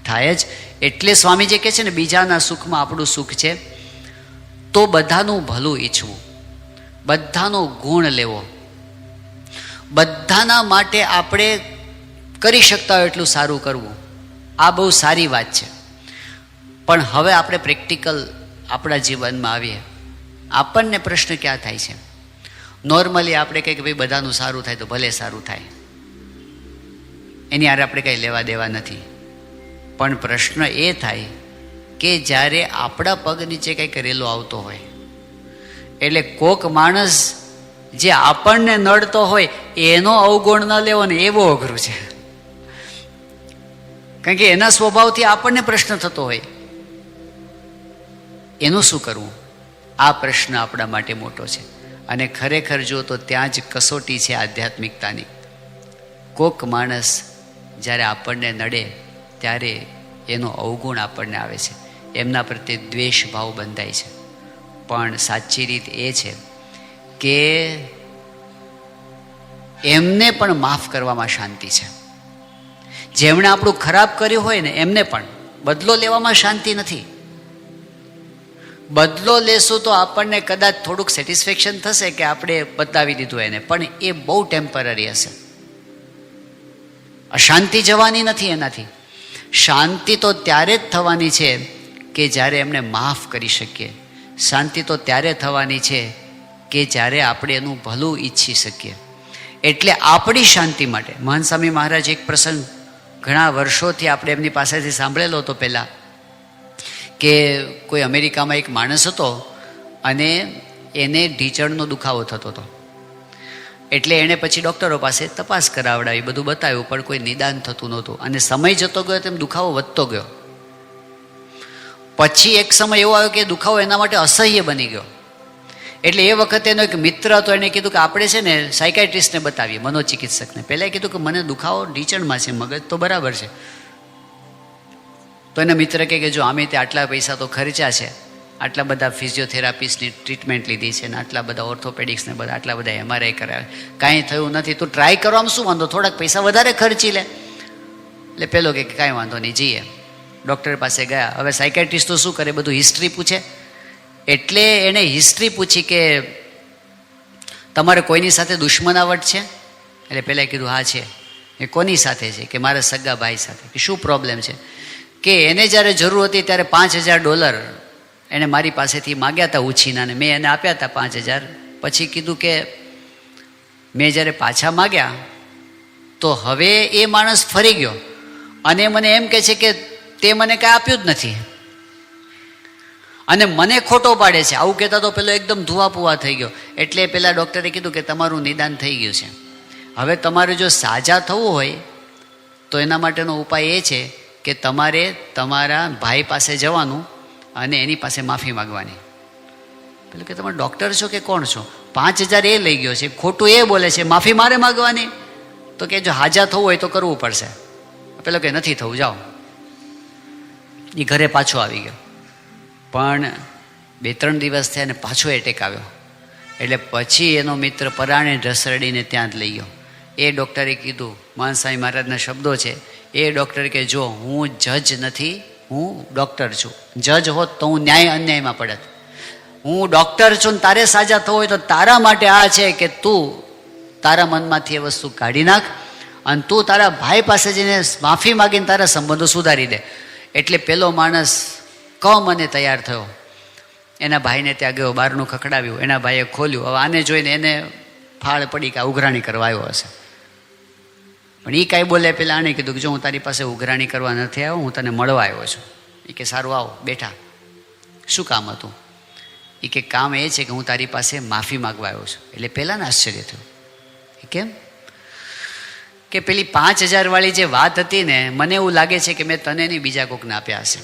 થાય જ. એટલે સ્વામીજી કહે છે ને, બીજાના સુખમાં આપણું સુખ છે. તો બધાનું ભલું ઈચ્છવું, બધાનો ગુણ લેવો, બધાના માટે આપણે કરી શકતા હોય એટલું સારું કરવું, આ બહુ સારી વાત છે. પણ હવે આપણે પ્રેક્ટિકલ આપણા જીવનમાં આવીએ, આપણને પ્રશ્ન ક્યાં થાય છે? નોર્મલી આપણે કહીએ કે ભાઈ બધાનું સારું થાય તો ભલે સારું થાય, એની હારે આપણે કંઈ લેવા દેવા નથી. પણ પ્રશ્ન એ થાય કે જ્યારે આપણા પગ નીચે કંઈક રેલો આવતો હોય, એટલે કોક માણસ જે આપણને નડતો હોય એનો અવગુણ ન લેવો ને, એ બહુ અઘરું છે. કારણ કે એના સ્વભાવથી આપણને પ્રશ્ન થતો હોય, એનું શું કરવું? આ પ્રશ્ન આપણા માટે મોટો છે. અને ખરેખર જો તો ત્યાં જ કસોટી છે આધ્યાત્મિકતાની. કોક માણસ જ્યારે આપણને નડે ત્યારે એનો અવગુણ આપણને આવે છે, એમના પ્રત્યે દ્વેષ ભાવ બંધાય છે. પણ સાચી રીત એ છે કે એમને પણ માફ કરવામાં શાંતિ છે. જેમણે આપણું ખરાબ કર્યું હોય ને એમને પણ બદલો લેવામાં શાંતિ નથી. બદલો લેશું તો આપણને કદાચ થોડુંક સેટિસ્ફેક્શન થશે કે આપણે બતાવી દીધું એને, પણ એ બહુ ટેમ્પરરી હશે. અશાંતિ જવાની નથી એનાથી. શાંતિ તો ત્યારે જ થવાની છે કે જ્યારે એમને માફ કરી શકીએ. શાંતિ તો ત્યારે થવાની છે કે જ્યારે આપણે એનું ભલું ઈચ્છી શકીએ. એટલે આપણી શાંતિ માટે મહાન સ્વામી મહારાજ એક પ્રસંગ ઘણા વર્ષોથી આપણે એમની પાસેથી સાંભળેલો હતો પહેલાં, કે કોઈ અમેરિકામાં એક માણસ હતો અને એને ઢીચણનો દુખાવો થતો હતો. એટલે એણે પછી ડૉક્ટરો પાસે તપાસ કરાવડાવી, બધું બતાવ્યું, પણ કોઈ નિદાન થતું નહોતું. અને સમય જતો ગયો તેમ દુખાવો વધતો ગયો. પછી એક સમય એવો આવ્યો કે દુખાવો એના માટે અસહ્ય બની ગયો. એટલે એ વખતે એનો એક મિત્ર હતો, એને કીધું કે આપણે છે ને સાયકાઇટ્રિસ્ટને બતાવીએ, મનોચિકિત્સકને. પહેલાં કીધું કે મને દુખાવો ઢીચણમાં છે, મગજ તો બરાબર છે. તો એના મિત્ર કહે કે જો આમે તે આટલા પૈસા તો ખર્ચા છે, આટલા બધા ફિઝિયોથેરાપિસ્ટની ટ્રીટમેન્ટ લીધી છે ને આટલા બધા ઓર્થોપેડિક્સને બધા આટલા બધા એમઆરઆઈ કરાવે, કાંઈ થયું નથી, તું ટ્રાય કરવામાં શું વાંધો, થોડાક પૈસા વધારે ખર્ચી લે. એટલે પેલો કે કાંઈ વાંધો નહીં, જઈએ. ડૉક્ટર પાસે ગયા. હવે સાયકાઇટ્રિસ્ટ તો શું કરે, બધું હિસ્ટ્રી પૂછે. એટલે એણે હિસ્ટ્રી પૂછી કે તમારે કોઈની સાથે દુશ્મનાવટ છે? એટલે પહેલાં કીધું હા છે. એ કોની સાથે છે? કે મારા સગા ભાઈ સાથે. કે શું પ્રોબ્લેમ છે? કે એને જ્યારે જરૂર હતી ત્યારે $5000 એણે મારી પાસેથી માગ્યા હતા ઉછીના, ને મેં એને આપ્યા હતા 5000. પછી કીધું કે મેં જ્યારે પાછા માગ્યા તો હવે એ માણસ ફરી ગયો અને મને એમ કહે છે કે તે મને કાંઈ આપ્યું જ નથી અને મને ખોટો પાડે છે. આવું કહેતા તો પેલો એકદમ ધુઆપુઆ થઈ ગયો. એટલે પેલા ડૉક્ટરે કીધું કે તમારું નિદાન થઈ ગયું છે, હવે તમારે જો સાજા થવું હોય તો એના માટેનો ઉપાય એ છે કે તમારે તમારા ભાઈ પાસે જવાનું અને એની પાસે માફી માગવાની. પેલું કે તમે ડૉક્ટર છો કે કોણ છો? 5000 એ લઈ ગયો છે, ખોટું એ બોલે છે, માફી મારે માગવાની? તો કે જો હાજા થવું હોય તો કરવું પડશે. પેલો કે નથી થવું, જાઓ. એ ઘરે પાછો આવી ગયો. પણ 2-3 દિવસ થયા અને પાછો એટેક આવ્યો. એટલે પછી એનો મિત્ર પરાણે ઢસડીને ત્યાં જ લઈ ગયો. એ ડૉક્ટરે કીધું, મહાન સ્વામી મહારાજના શબ્દો છે, એ ડૉક્ટર કે જો હું જજ નથી, હું ડૉક્ટર છું. જજ હોત તો હું ન્યાય અન્યાયમાં પડત. હું ડૉક્ટર છું ને તારે સાજા થવું હોય તો તારા માટે આ છે કે તું તારા મનમાંથી એ વસ્તુ કાઢી નાખ અને તું તારા ભાઈ પાસે જઈને માફી માગીને તારા સંબંધો સુધારી દે. એટલે પેલો માણસ કમ અને તૈયાર થયો. એના ભાઈને ત્યાં ગયો, બહારનું ખખડાવ્યું, એના ભાઈએ ખોલ્યું. હવે આને જોઈને એને ફાળ પડી કે ઉઘરાણી કરવા આવ્યો હશે. પણ એ કાંઈ બોલે પેલા આને કીધું કે જો હું તારી પાસે ઉઘરાણી કરવા નથી આવ્યો, હું તને મળવા આવ્યો છું. એ કે સારું આવો, બેઠા. શું કામ હતું? એ કે કામ એ છે કે હું તારી પાસે માફી માગવા આવ્યો છું. એટલે પહેલાંને આશ્ચર્ય થયું. એ કેમ? કે પેલી 5000 વાળી જે વાત હતી ને, મને એવું લાગે છે કે મેં તને નહીં બીજા કોકને આપ્યા હશે.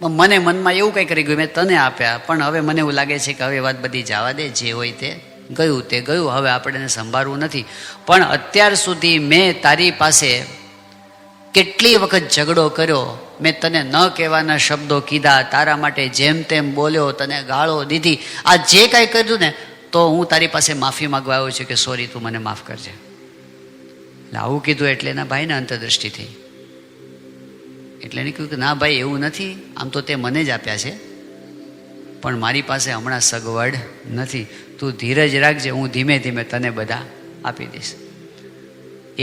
મને મનમાં એવું કંઈ કરી ગયું, મેં તને આપ્યા, પણ હવે મને એવું લાગે છે કે હવે વાત બધી જવા દે, જે હોય તે ગયું તે ગયું, હવે આપણે એને સંભાળવું નથી. પણ અત્યાર સુધી મેં તારી પાસે કેટલી વખત ઝઘડો કર્યો, મેં તને ન કહેવાના શબ્દો કીધા, તારા માટે જેમ તેમ બોલ્યો, તને ગાળો દીધી, આ જે કાંઈ કર્યું ને, તો હું તારી પાસે માફી માગવા આવ્યો છું કે સોરી, તું મને માફ કરજે. એટલે આવું કીધું એટલે એના ભાઈને અંતરદૃષ્ટિ થઈ. એટલે એને કહ્યું કે ના ભાઈ, એવું નથી, આમ તો તે મને જ આપ્યા છે, પણ મારી પાસે હમણાં સગવડ નથી, તું ધીરજ રાખજે, હું ધીમે ધીમે તને બધા આપી દઈશ.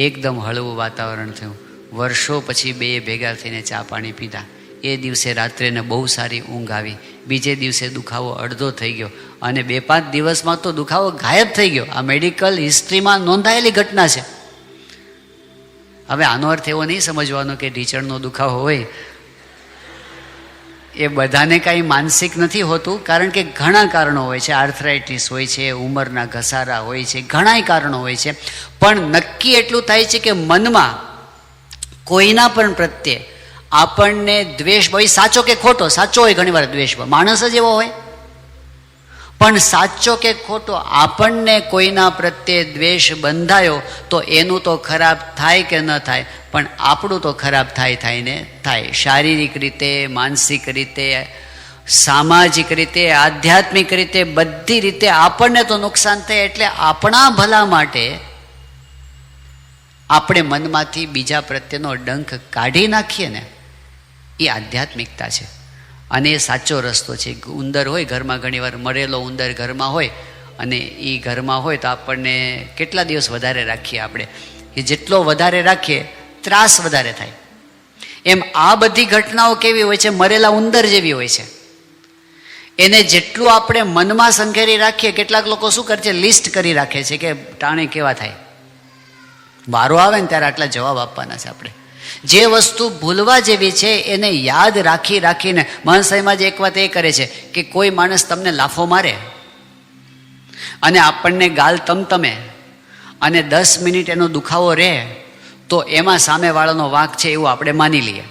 એકદમ હળવું વાતાવરણ થયું. વર્ષો પછી બે ભેગા થઈને ચા પાણી પીધા. એ દિવસે રાત્રેને બહુ સારી ઊંઘ આવી. બીજે દિવસે દુખાવો અડધો થઈ ગયો અને 2-5 દિવસમાં તો દુખાવો ગાયબ થઈ ગયો. આ મેડિકલ હિસ્ટ્રીમાં નોંધાયેલી ઘટના છે. હવે આનો અર્થ એવો નહીં સમજવાનો કે ઢીચણનો દુખાવો હોય એ બધાને કાંઈ માનસિક નથી હોતું, કારણ કે ઘણા કારણો હોય છે. આર્થરાઇટિસ હોય છે, ઉંમરના ઘસારા હોય છે, ઘણાય કારણો હોય છે. પણ નક્કી એટલું થાય છે કે મનમાં કોઈના પણ પ્રત્યે આપણને દ્વેષ હોય, સાચો કે ખોટો, સાચો હોય ઘણી વાર દ્વેષ, માણસ જ એવો હોય. પણ સાચો કે ખોટો આપણને કોઈના પ્રત્યે દ્વેષ બંધાયો તો એનું તો ખરાબ થાય કે ન થાય, પણ આપણું તો ખરાબ થાય ને થાય. શારીરિક રીતે, માનસિક રીતે, સામાજિક રીતે, આધ્યાત્મિક રીતે, બધી રીતે આપણને તો નુકસાન થાય. એટલે આપણા ભલા માટે આપણે મનમાંથી બીજા પ્રત્યેનો ડંખ કાઢી નાખીએ ને, એ આધ્યાત્મિકતા છે. અને એ સાચો રસ્તો છે. ઉંદર હોય ઘરમાં, ઘણી વાર મરેલો ઉંદર ઘરમાં હોય અને એ ઘરમાં હોય તો આપણને કેટલા દિવસ વધારે રાખીએ આપણે, એ જેટલો વધારે રાખીએ ત્રાસ વધારે થાય. એમ આ બધી ઘટનાઓ કેવી હોય છે? મરેલા ઉંદર જેવી હોય છે. એને જેટલું આપણે મનમાં સંઘેરી રાખીએ, કેટલાક લોકો શું કરે છે, લિસ્ટ કરી રાખે છે કે ટાણે કેવા થાય, વારો આવે ને ત્યારે આટલા જવાબ આપવાના છે આપણે. જે વસ્તુ ભૂલવા જેવી છે એને યાદ રાખીને મહંત સાહેબ એક વાત એ કરે છે કે કોઈ માણસ તમને લાફો મારે અને આપણને ગાલ તમતમે અને 10 મિનિટ એનો દુખાવો રહે તો એમાં સામેવાળાનો વાંક છે એવું આપણે માની લઈએ.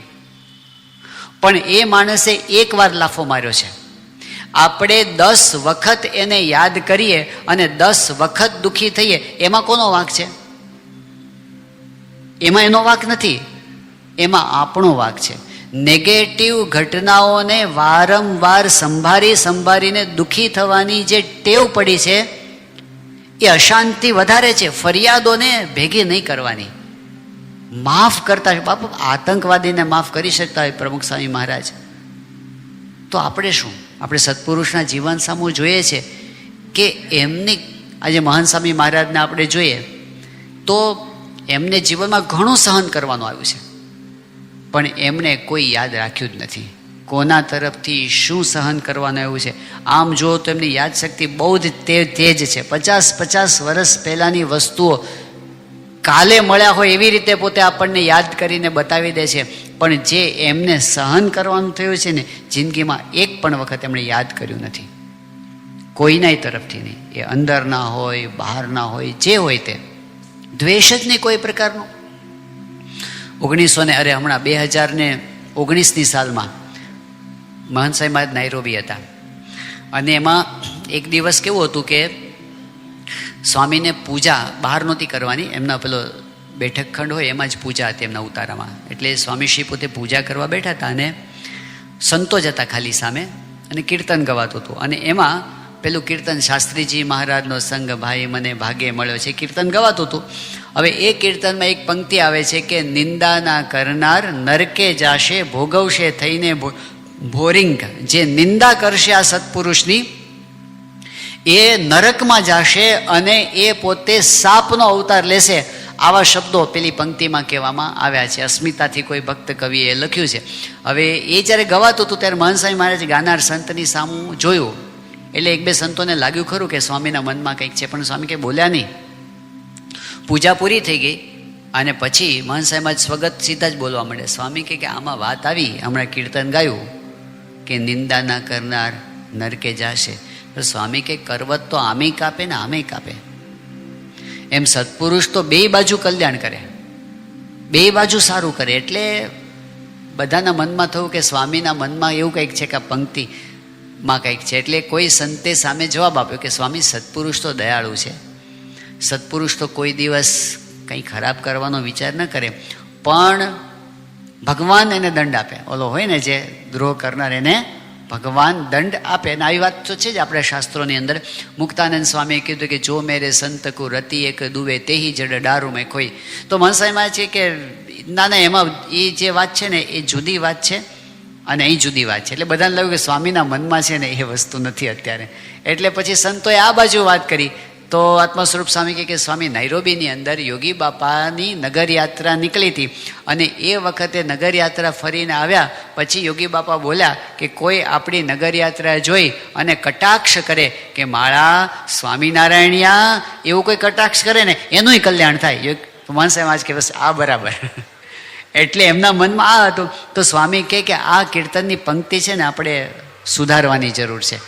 પણ એ માણસે એક વાર લાફો માર્યો છે, આપણે 10 વખત એને યાદ કરીએ અને 10 વખત દુઃખી થઈએ, એમાં કોનો વાંક છે? એમાં એનો વાંક નથી, એમાં આપણો વાંક છે. નેગેટિવ ઘટનાઓને વારંવાર સંભાળીને દુઃખી થવાની જે ટેવ પડી છે એ અશાંતિ વધારે છે. ફરિયાદોને ભેગી નહીં કરવાની, માફ કરતા. બાપુ આતંકવાદીને માફ કરી શકતા હોય પ્રમુખ સ્વામી મહારાજ, તો આપણે શું? આપણે સત્પુરુષના જીવન સામું જોઈએ છે કે એમની, આજે મહાન સ્વામી મહારાજને આપણે જોઈએ તો એમને જીવનમાં ઘણું સહન કરવાનું આવ્યું છે, પણ એમણે કોઈ યાદ રાખ્યું જ નથી કોના તરફથી શું સહન કરવાનું આવ્યું છે. આમ જો તો એમની યાદશક્તિ બહુ જ તેજ છે. 50 વર્ષ પહેલાંની વસ્તુઓ કાલે મળ્યા હોય એવી રીતે પોતે આપણને યાદ કરીને બતાવી દે છે. પણ જે એમને સહન કરવાનું થયું છે ને, જિંદગીમાં એક પણ વખત એમણે યાદ કર્યું નથી, કોઈના તરફથી નહીં. એ અંદરના હોય, બહારના હોય, જે હોય તે દ્વેષ જ નહીં કોઈ પ્રકારનો. 2019ની સાલમાં મહંત સાહેબ મહારાજ નાઇરોબી હતા અને એમાં એક દિવસ કેવું હતું કે સ્વામીને પૂજા બહાર નહોતી કરવાની, એમના પેલો બેઠક ખંડ હોય એમાં જ પૂજા હતી એમના ઉતારામાં. એટલે સ્વામીશ્રી પોતે પૂજા કરવા બેઠા હતા અને સંતો જ હતા ખાલી સામે અને કીર્તન ગવાતું હતું. અને એમાં પેલું કીર્તન શાસ્ત્રીજી મહારાજનો સંગ ભાઈ મને ભાગે મળ્યો છે કીર્તન ગવાતું હતું. હવે એ કીર્તનમાં એક પંક્તિ આવે છે કે નિંદાના કરનાર નરકે જાશે ભોગવશે થઈને ભોરિંગ. જે નિંદા કરશે આ સત્પુરુષની એ નરકમાં જાશે અને એ પોતે સાપનો અવતાર લેશે. આવા શબ્દો પેલી પંક્તિમાં કહેવામાં આવ્યા છે. અસ્મિતાથી કોઈ ભક્ત કવિએ લખ્યું છે. હવે એ જ્યારે ગવાતું હતું ત્યારે મહંત સ્વામી મહારાજ ગાનાર સંતની સામું જોયું એટલે એક બે સંતોને લાગ્યું ખરું કે સ્વામીના મનમાં કંઈક છે, પણ સ્વામી કંઈ બોલ્યા નહીં. પૂજા પૂરી થઈ ગઈ અને પછી મહંત સાહેબ સ્વગત સીધા જ બોલવા માંડે. સ્વામી કે આમાં વાત આવી, હમણાં કીર્તન ગાયું કે નિંદા ના કરનાર નરકે જાશે. તો સ્વામી કે કરવત તો આમે કાપે ને આમે કાપે. એમ સત્પુરુષ તો બે બાજુ કલ્યાણ કરે, બે બાજુ સારું કરે. એટલે બધાના મનમાં થયું કે સ્વામીના મનમાં એવું કંઈક છે કે આ પંક્તિમાં કંઈક છે. એટલે કોઈ સંતે સામે જવાબ આપ્યો કે સ્વામી સત્પુરુષ તો દયાળુ છે, સત્પુરુષ તો કોઈ દિવસ કંઈ ખરાબ કરવાનો વિચાર ન કરે, પણ ભગવાન એને દંડ આપે. ઓલો હોય ને જે દ્રોહ કરનાર એને ભગવાન દંડ આપે. અને આવી વાત તો છે જ આપણા શાસ્ત્રોની અંદર. મુક્તાનંદ સ્વામીએ કીધું કે જો મેરે સંત કો રતિ એક દુવે તેહી જડ ડારું મેં ખોઈ. તો મનસાઈમાં છે કે ના એમાં એ જે વાત છે ને એ જુદી વાત છે અને અહીં જુદી વાત છે. એટલે બધાને લાગ્યું કે સ્વામીના મનમાં છે ને એ વસ્તુ નથી અત્યારે. એટલે પછી સંતોએ આ બાજુ વાત કરી. તો આત્મા સ્વરૂપ સ્વામી કહે કે સ્વામી નાઇરોબીની અંદર યોગી બાપાની નગરયાત્રા નીકળી હતી અને એ વખતે નગરયાત્રા ફરીને આવ્યા પછી યોગી બાપા બોલ્યા કે કોઈ આપણી નગરયાત્રા જોઈ અને કટાક્ષ કરે કે મારા સ્વામિનારાયણિયા એવું કોઈ કટાક્ષ કરે ને એનુંય કલ્યાણ થાય. માનસે આજ કે બસ આ બરાબર. એટલે એમના મનમાં આ હતું. તો સ્વામી કહે કે આ કીર્તનની પંક્તિ છે ને આપણે સુધારવાની જરૂર છે.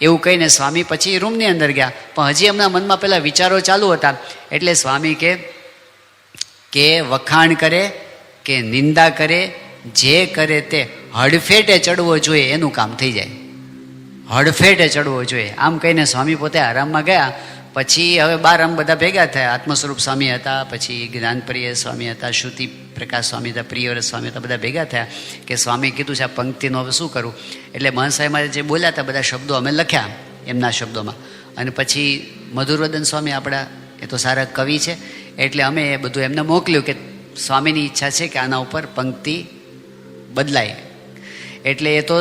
એવું કહીને સ્વામી પછી રૂમની અંદર ગયા, પણ હજી એમના મનમાં પેલા વિચારો ચાલુ હતા. એટલે સ્વામી કે વખાણ કરે કે નિંદા કરે, જે કરે તે હડફેટે ચડવો જોઈએ એનું કામ થઈ જાય. હડફેટે ચડવો જોઈએ. આમ કહીને સ્વામી પોતે આરામમાં ગયા. પછી હવે બાર આમ બધા ભેગા થયા. આત્મસ્વરૂપ સ્વામી હતા, પછી જ્ઞાનપ્રિય સ્વામી હતા, શ્રુતિ પ્રકાશ સ્વામી હતા, પ્રિયવ્રત સ્વામી હતા, બધા ભેગા થયા કે સ્વામી કીધું છે આ પંક્તિનું હવે શું કરું. એટલે મહંત સાહેબે જે બોલ્યા હતા બધા શબ્દો અમે લખ્યા એમના શબ્દોમાં. અને પછી મધુરવદન સ્વામી આપણા એ તો સારા કવિ છે, એટલે અમે એ બધું એમને મોકલ્યું કે સ્વામીની ઈચ્છા છે કે આના ઉપર પંક્તિ બદલાય. એટલે એ તો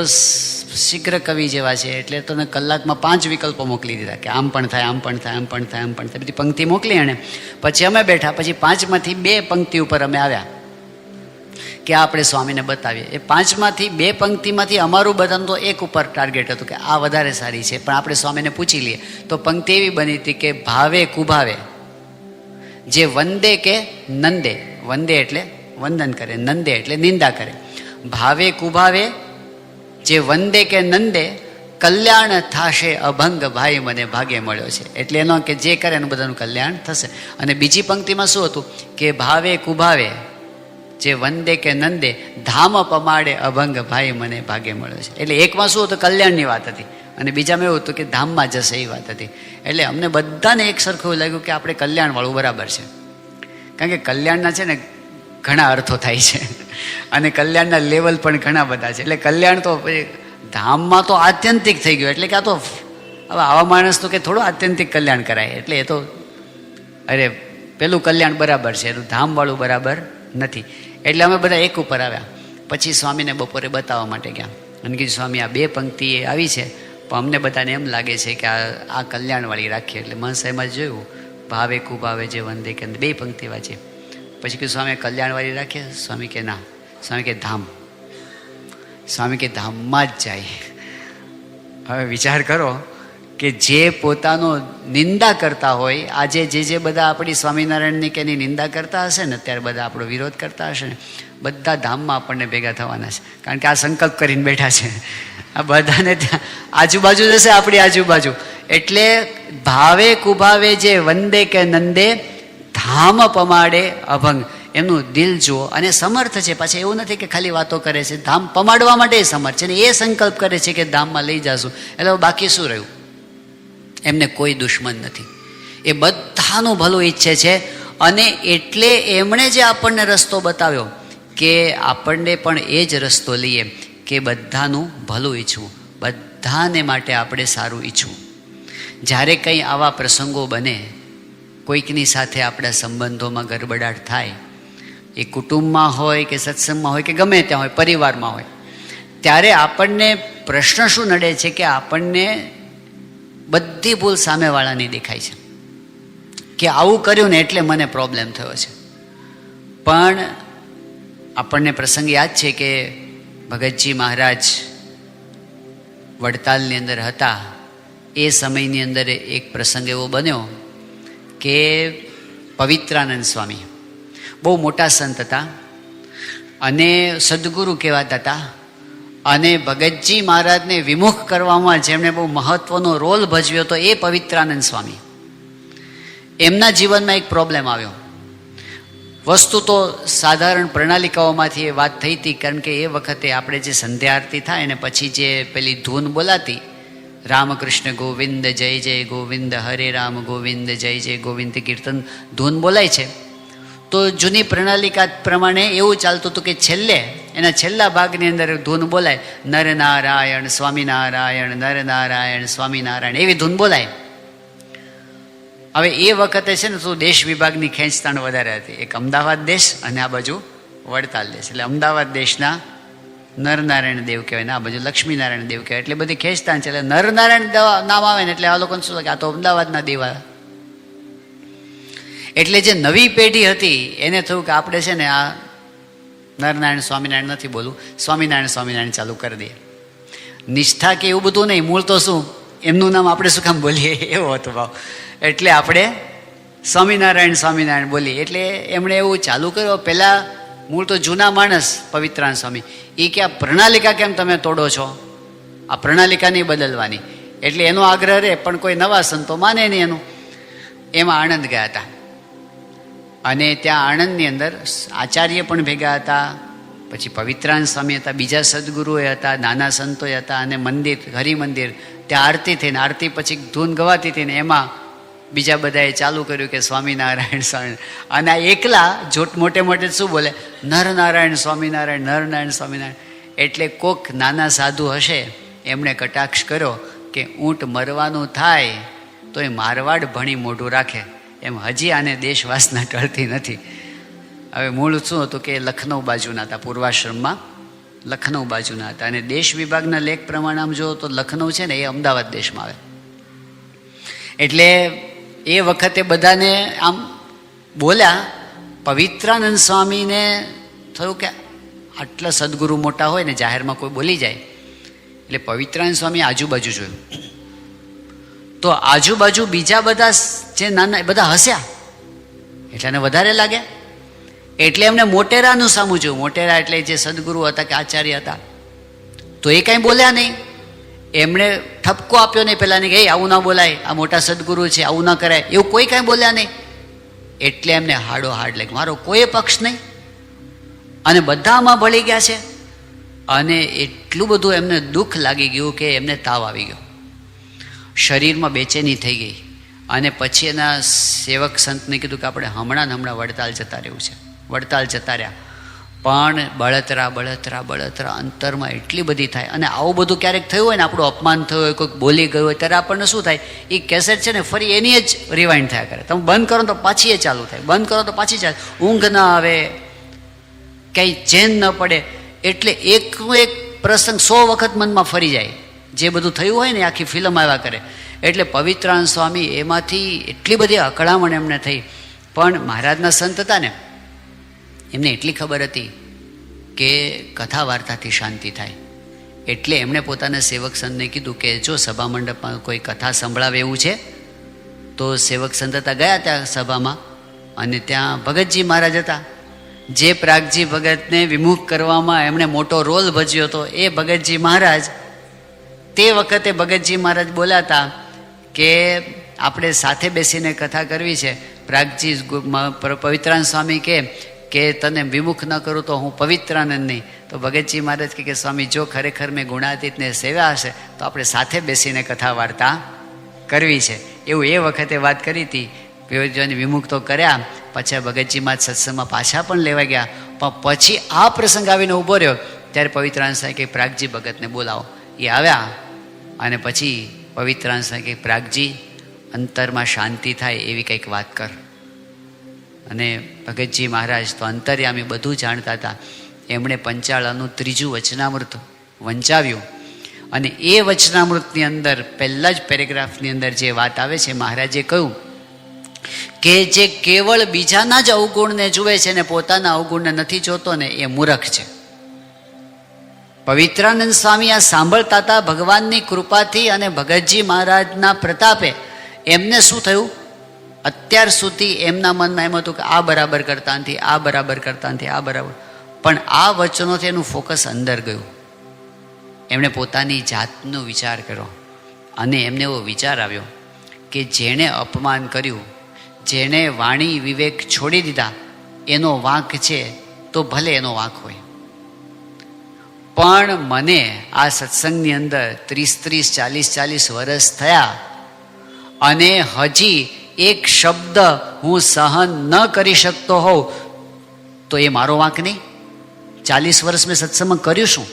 શીઘ્ર કવિ જેવા છે, એટલે તો કલાકમાં 5 વિકલ્પો મોકલી દીધા કે આમ પણ થાય, આમ પણ થાય, આમ પણ થાય, આમ પણ થાય, બધી પંક્તિ મોકલી એણે. પછી અમે બેઠા, પછી 5માંથી 2 પંક્તિ ઉપર અમે આવ્યા કે આપણે સ્વામીને બતાવીએ. એ 5માંથી 2 પંક્તિમાંથી અમારું બધાનું તો એક ઉપર ટાર્ગેટ હતું કે આ વધારે સારી છે, પણ આપણે સ્વામીને પૂછી લઈએ. તો પંક્તિ એવી બની હતી કે ભાવે કુભાવે જે વંદે કે નંદે, વંદે એટલે વંદન કરે, નંદે એટલે નિંદા કરે. ભાવે કુભાવે જે વંદે કે નંદે કલ્યાણ થાશે અભંગ ભાઈ મને ભાગે મળ્યો છે. એટલે એનો કે જે કરે એનું બધાનું કલ્યાણ થશે. અને બીજી પંક્તિમાં શું હતું કે ભાવે કુભાવે જે વંદે કે નંદે ધામ પમાડે અભંગ ભાઈ મને ભાગે મળ્યો છે. એટલે એકમાં શું હતું કલ્યાણની વાત હતી, અને બીજામાં એવું હતું કે ધામમાં જશે એ વાત હતી. એટલે અમને બધાને એક સરખું એવું લાગ્યું કે આપણે કલ્યાણવાળું બરાબર છે. કારણ કે કલ્યાણના છે ને ઘણા અર્થો થાય છે, અને કલ્યાણના લેવલ પણ ઘણા બધા છે. એટલે કલ્યાણ તો ધામમાં તો આત્યંતિક થઈ ગયું. એટલે કે આ તો હવે આવા માણસ તો કે થોડું આત્યંતિક કલ્યાણ કરાય. એટલે એ તો અરે પેલું કલ્યાણ બરાબર છે, એનું ધામવાળું બરાબર નથી. એટલે અમે બધા એક ઉપર આવ્યા. પછી સ્વામીને બપોરે બતાવવા માટે ગયા અને કીધું સ્વામી આ 2 પંક્તિ આવી છે, પણ અમને બધાને એમ લાગે છે કે આ કલ્યાણવાળી રાખીએ. એટલે મહંત સાહેબમાં જોયું ભાવે કુભાવે જે વંદે કે 2 પંક્તિ વાંચી. પછી કીધું સ્વામી કલ્યાણવાળી રાખીએ. સ્વામી કે ના. સ્વામી કે ધામ. સ્વામી કે ધામમાં જ જાય. હવે વિચાર કરો કે જે પોતાનો નિંદા કરતા હોય, આજે જે બધા આપણી સ્વામિનારાયણની કે એની નિંદા કરતા હશે ને, ત્યારે બધા આપણો વિરોધ કરતા હશે ને, બધા ધામમાં આપણને ભેગા થવાના છે. કારણ કે આ સંકલ્પ કરીને બેઠા છે. આ બધાને ત્યાં આજુબાજુ જશે, આપણી આજુબાજુ. એટલે ભાવે કુભાવે જે વંદે કે નંદે ધામ પમાડે અભંગ. એમનું દિલ જુઓ, અને સમર્થ છે. પાછા એવું નથી કે ખાલી વાતો કરે છે, ધામ પમાડવા માટે સમર્થ છે. ને એ સંકલ્પ કરે છે કે ધામમાં લઈ જશું. એટલે બાકી શું રહ્યું? એમને કોઈ દુશ્મન નથી. એ બધાનું ભલું ઈચ્છે છે. અને એટલે એમણે જે આપણને રસ્તો બતાવ્યો કે આપણને પણ એ જ રસ્તો લઈએ કે બધાનું ભલું ઈચ્છવું, બધાને માટે આપણે સારું ઈચ્છવું. જ્યારે કંઈ આવા પ્રસંગો બને, કોઈકની સાથે આપણા સંબંધોમાં ગરબડાટ થાય, એ કુટુંબમાં હોય કે સત્સંગમાં હોય કે ગમે ત્યાં હોય, પરિવારમાં હોય, ત્યારે આપણને પ્રશ્ન શું નડે છે કે આપણને બધી ભૂલ સામેવાળાની દેખાય છે કે આવું કર્યું ને એટલે મને પ્રોબ્લેમ થયો છે. પણ આપણને પ્રસંગ યાદ છે કે ભગતજી મહારાજ વડતાલની અંદર હતા. એ સમયની અંદર એક પ્રસંગ એવો બન્યો કે પવિત્રાનંદ સ્વામી બહુ મોટા સંત હતા અને સદગુરુ કહેવાતા હતા. અને ભગતજી મહારાજને વિમુખ કરવામાં જેમણે બહુ મહત્વનો રોલ ભજવ્યો હતો એ પવિત્રાનંદ સ્વામી. એમના જીવનમાં એક પ્રોબ્લેમ આવ્યો. વસ્તુ તો સાધારણ પ્રણાલિકાઓમાંથી એ વાત થઈ હતી, કારણ કે એ વખતે આપણે જે સંધ્યા આરતી થાય અને પછી જે પેલી ધૂન બોલાતી, રામકૃષ્ણ ગોવિંદ જય જય ગોવિંદ, હરે રામ ગોવિંદ જય જય ગોવિંદ કીર્તન ધૂન બોલાય છે. તો જૂની પ્રણાલિકા પ્રમાણે એવું ચાલતું હતું કે છેલ્લે એના છેલ્લા ભાગની અંદર ધૂન બોલાય, નરનારાયણ સ્વામિનારાયણ, નરનારાયણ સ્વામિનારાયણ, એવી ધૂન બોલાય. હવે એ વખતે છે ને તો દેશ વિભાગની ખેંચતાણ વધારે હતી. એક અમદાવાદ દેશ અને આ બાજુ વડતાલ દેશ. એટલે અમદાવાદ દેશના નરનારાયણ દેવ કહેવાય ને આ બાજુ લક્ષ્મીનારાયણ દેવ કહેવાય. એટલે બધી ખેંચતાણ છે. એટલે નરનારાયણ નામ આવે ને એટલે આ લોકોને શું લાગે આ તો અમદાવાદના દેવા. એટલે જે નવી પેઢી હતી એને થયું કે આપણે છે ને આ નરનારાયણ સ્વામિનારાયણ નથી બોલવું, સ્વામિનારાયણ સ્વામિનારાયણ ચાલુ કરી દઈએ. નિષ્ઠા કે એવું બધું નહીં, મૂળ તો શું એમનું નામ આપણે શું કામ બોલીએ એવો હતો ભાવ. એટલે આપણે સ્વામિનારાયણ સ્વામિનારાયણ બોલીએ. એટલે એમણે એવું ચાલુ કર્યું. પહેલાં મૂળ તો જૂના માણસ પવિત્રાનંદ સ્વામી એ કે આ પ્રણાલિકા કેમ તમે તોડો છો, આ પ્રણાલિકા નહીં બદલવાની. એટલે એનો આગ્રહ રહે, પણ કોઈ નવા સંતો માને નહીં એનું. એમાં આણંદ ગયા હતા અને ત્યાં આણંદની અંદર આચાર્ય પણ ભેગા હતા, પછી પવિત્રાનંદ સ્વામી હતા, બીજા સદગુરુએ હતા, નાના સંતોએ હતા, અને મંદિર હરિમંદિર ત્યાં આરતી થઈને, આરતી પછી ધૂન ગવાતી હતી ને એમાં બીજા બધાએ ચાલુ કર્યું કે સ્વામિનારાયણ સ્વામિનારાયણ, અને આ એકલા મોટે મોટે શું બોલે, નરનારાયણ સ્વામિનારાયણ, નરનારાયણ સ્વામિનારાયણ. એટલે કોક નાના સાધુ હશે એમણે કટાક્ષ કર્યો કે ઊંટ મરવાનું થાય તો એ મારવાડ ભણી મોઢું રાખે, એમ હજી આને દેશવાસના ટળતી નથી. હવે મૂળ શું હતું કે લખનઉ બાજુના હતા, પૂર્વાશ્રમમાં લખનઉ બાજુના હતા, અને દેશ વિભાગના લેખ પ્રમાણે આમ જો તો લખનઉ છે ને એ અમદાવાદ દેશમાં આવે. એટલે એ વખતે બધાને આમ બોલ્યા. પવિત્રાનંદ સ્વામીને થયું કે આટલા સદગુરુ મોટા હોય ને જાહેરમાં કોઈ બોલી જાય, એટલે પવિત્રાનંદ સ્વામી આજુબાજુ જોયું તો આજુબાજુ બીજા બધા જે નાના બધા હસ્યા, એટલે એને વધારે લાગે. એટલે એમને મોટેરાનું સામું જોયું. મોટેરા એટલે જે સદગુરુ હતા કે આચાર્ય હતા, તો એ કાંઈ બોલ્યા નહીં. એમણે ઠપકો આપ્યો નહીં પેલાને કે આવું ના બોલાય, આ મોટા સદગુરુ છે, આવું ના કરાય, એવું કોઈ કાંઈ બોલ્યા નહીં. એટલે એમને હાડો હાડ લાગ્યો, મારો કોઈ પક્ષ નહીં, અને બધામાં ભળી ગયા છે. અને એટલું બધું એમને દુઃખ લાગી ગયું કે એમને તાવ આવી ગયો, શરીરમાં બેચેની થઈ ગઈ. અને પછી એના સેવક સંતને કીધું કે આપણે હમણાં વડતાલ જતા રહેવું છે. વડતાલ જતા રહ્યા, પણ બળતરા બળતરા બળતરા અંતરમાં એટલી બધી થાય. અને આવું બધું ક્યારેક થયું હોય ને, આપણું અપમાન થયું હોય, કોઈક બોલી ગયું હોય, ત્યારે આપણને શું થાય, એ કેસેટ છે ને ફરી એની જ રિવાઇન્ડ થયા કરે. તમે બંધ કરો તો પાછી એ ચાલુ થાય, બંધ કરો તો પાછી ચાલે, ઊંઘ ના આવે, કંઈ ચેન ન પડે. એટલે એકનો એક પ્રસંગ 100 વખત મનમાં ફરી જાય, જે બધું થયું હોય ને આખી ફિલ્મ આવ્યા કરે. એટલે પવિત્રાનંદ સ્વામી એમાંથી એટલી બધી અકળામણ એમને થઈ. પણ મહારાજના સંત હતા ને, એમને એટલી ખબર હતી કે કથા વાર્તાથી શાંતિ થાય. એટલે એમણે પોતાના સેવક સંતને કીધું કે જો સભા મંડપમાં કોઈ કથા સંભળાવે એવું છે તો સેવક સંત હતા, ગયા ત્યાં સભામાં, અને ત્યાં ભગતજી મહારાજ હતા. જે પ્રાગજી ભગતને વિમુખ કરવામાં એમણે મોટો રોલ ભજ્યો હતો, એ ભગતજી મહારાજ, તે વખતે ભગતજી મહારાજ બોલાતા કે આપણે સાથે બેસીને કથા કરવી છે. પ્રાગજી પવિત્રાનંદ સ્વામી કે તને વિમુખ ન કરું તો હું પવિત્રાનંદ નહીં. તો ભગતજી મહારાજ કે સ્વામી જો ખરેખર મેં ગુણાતીતને સેવ્યા હશે તો આપણે સાથે બેસીને કથા વાર્તા કરવી છે. એવું એ વખતે વાત કરી હતી. વિમુખ તો કર્યા, પછી ભગતજી મહારાજ સત્સંગમાં પાછા પણ લેવા ગયા. પણ પછી આ પ્રસંગ આવીને ઊભો રહ્યો ત્યારે પવિત્રાનંદ સ્વામી કે પ્રાગજી ભગતને બોલાવો. એ આવ્યા, અને પછી પવિત્રાનંદ સ્વામી કે પ્રાગજી અંતરમાં શાંતિ થાય એવી કંઈક વાત કર. અને ભગતજી મહારાજ તો અંતર્યામી બધું જાણતા હતા. એમણે પંચાળાનું 3જું વચનામૃત વંચાવ્યું. અને એ વચનામૃતની અંદર પહેલા જ પેરેગ્રાફની અંદર જે વાત આવે છે, મહારાજે કહ્યું કે જે કેવળ બીજાના જ અવગુણને જુએ છે ને પોતાના અવગુણને નથી જોતો ને એ મૂર્ખ છે. પવિત્રાનંદ સ્વામી આ સાંભળતા હતા. ભગવાનની કૃપાથી અને ભગતજી મહારાજના પ્રતાપે એમને શું થયું, અત્યાર સુધી એમના મનમાં એમ હતું કે આ બરાબર કરતા નથી, આ બરાબર કરતા નથી, આ બરાબર. પણ આ વચનોથી એનું ફોકસ અંદર ગયું. એમણે પોતાની જાતનો વિચાર કર્યો, અને એમને એવો વિચાર આવ્યો કે જેણે અપમાન કર્યું, જેણે વાણી વિવેક છોડી દીધા, એનો વાંક છે તો ભલે એનો વાંક હોય, પણ મને આ સત્સંગની અંદર 30-40 વર્ષ થયા અને હજી એક શબ્દ હું સહન ન કરી શકતો હોઉં તો એ મારો વાંક નહીં. 40 વર્ષ મેં સત્સંગમાં કર્યું શું?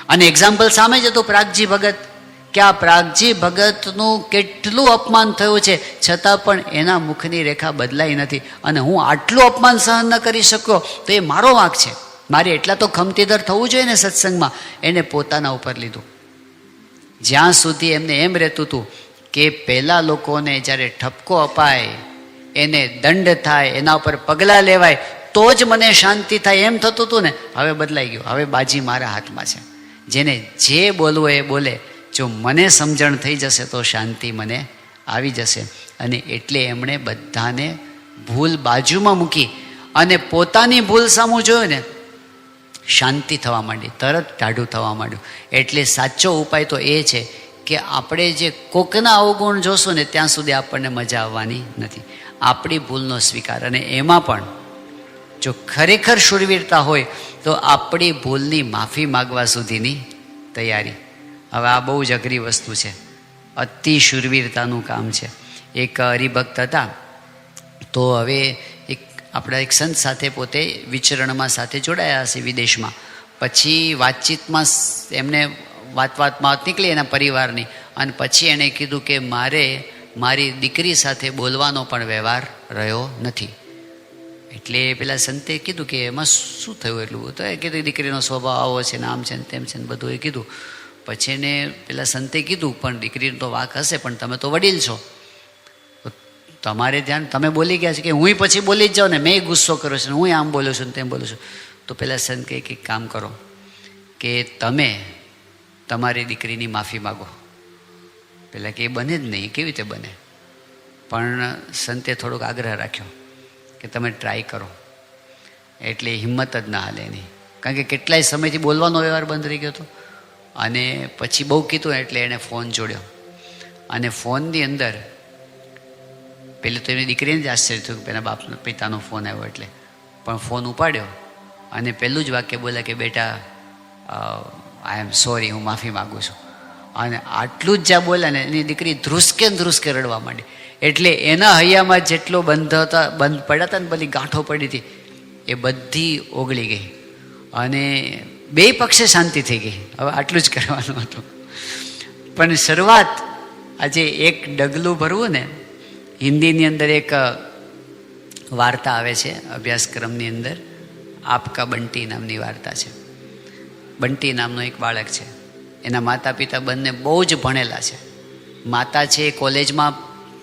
અને એક્ઝામ્પલ સામે જ હતું પ્રાગજી ભગત, કે આ પ્રાગજી ભગતનું કેટલું અપમાન થયું છે છતાં પણ એના મુખની રેખા બદલાઈ નથી. અને હું આટલું અપમાન સહન ન કરી શક્યો તો એ મારો વાંક છે. મારે એટલા તો ખમતીદર થવું જોઈએ ને સત્સંગમાં. એને પોતાના ઉપર લીધું. જ્યાં સુધી એમને એમ રહેતું હતું કે પહેલાં લોકોને જ્યારે ઠપકો અપાય, એને દંડ થાય, એના ઉપર પગલાં લેવાય તો જ મને શાંતિ થાય, એમ થતું હતું ને. હવે બદલાઈ ગયું. હવે બાજી મારા હાથમાં છે. જેને જે બોલવું એ બોલે. જો મને સમજણ થઈ જશે તો શાંતિ મને આવી જશે. અને એટલે એમણે બધાને ભૂલ બાજુમાં મૂકી અને પોતાની ભૂલ સામું જોયું ને, શાંતિ થવા માંડી, તરત ટાઢું થવા માંડ્યું. એટલે સાચો ઉપાય તો એ છે કે આપણે જે કોકના અવગુણ જોશું ને ત્યાં સુધી આપણને મજા આવવાની નથી. આપણી ભૂલનો સ્વીકાર. અને એમાં પણ જો ખરેખર શૂરવીરતા હોય તો આપણી ભૂલની માફી માગવા સુધીની તૈયારી. હવે આ બહુ જ અઘરી વસ્તુ છે, અતિ શૂરવીરતાનું કામ છે. એક હરિભક્ત હતા, તો હવે આપણા એક સંત સાથે પોતે વિચરણમાં સાથે જોડાયા હશે વિદેશમાં. પછી વાતચીતમાં એમને વાત નીકળી એના પરિવારની, અને પછી એણે કીધું કે મારે મારી દીકરી સાથે બોલવાનો પણ વ્યવહાર રહ્યો નથી. એટલે પેલા સંતે કીધું કે એમાં શું થયું એટલું? તો એ કીધું દીકરીનો સ્વભાવ આવો છે ને આમ છે ને તેમ છે ને બધું એ કીધું. પછી એને પેલા સંતે કીધું પણ દીકરીનો તો વાંક હશે, પણ તમે તો વડીલ છો, તમારે ધ્યાન, તમે બોલી ગયા છે કે હું પછી બોલી જ જાઉં ને, મેં ગુસ્સો કર્યો છે ને હું આમ બોલું છું ને તેમ બોલું છું. તો પેલા સંત કહે કે કામ કરો કે તમે તમારી દીકરીની માફી માગો. પેલા કે એ બને જ નહીં, કેવી રીતે બને? પણ સંતે થોડોક આગ્રહ રાખ્યો કે તમે ટ્રાય કરો. એટલે હિંમત જ ના હાલે એની, કારણ કે કેટલાય સમયથી બોલવાનો વ્યવહાર બંધ થઈ ગયો હતો. અને પછી બહુ કીધું એટલે એણે ફોન જોડ્યો, અને ફોનની અંદર પેલું તો એની દીકરીને જ આશ્ચર્ય થયું કે એના પિતાનો ફોન આવ્યો એટલે, પણ ફોન ઉપાડ્યો અને પહેલું જ વાક્ય બોલ્યા કે બેટા આઈ એમ સોરી, હું માફી માગું છું. અને આટલું જ જ્યાં બોલ્યા ને એની દીકરી ધ્રુસકે રડવા માંડી. એટલે એના હૈયામાં જેટલો બંધ પડ્યા હતા ને, બધી ગાંઠો પડી હતી, એ બધી ઓગળી ગઈ અને બે પક્ષે શાંતિ થઈ ગઈ. હવે આટલું જ કરવાનું હતું. પણ શરૂઆત આજે એક ડગલું ભરવું ને, હિન્દીની અંદર એક વાર્તા આવે છે અભ્યાસક્રમની અંદર, આપકા બંટી નામની વાર્તા છે. બંટી નામનો એક બાળક છે, એના માતા પિતા બંને બહુ જ ભણેલા છે. માતા છે એ કોલેજમાં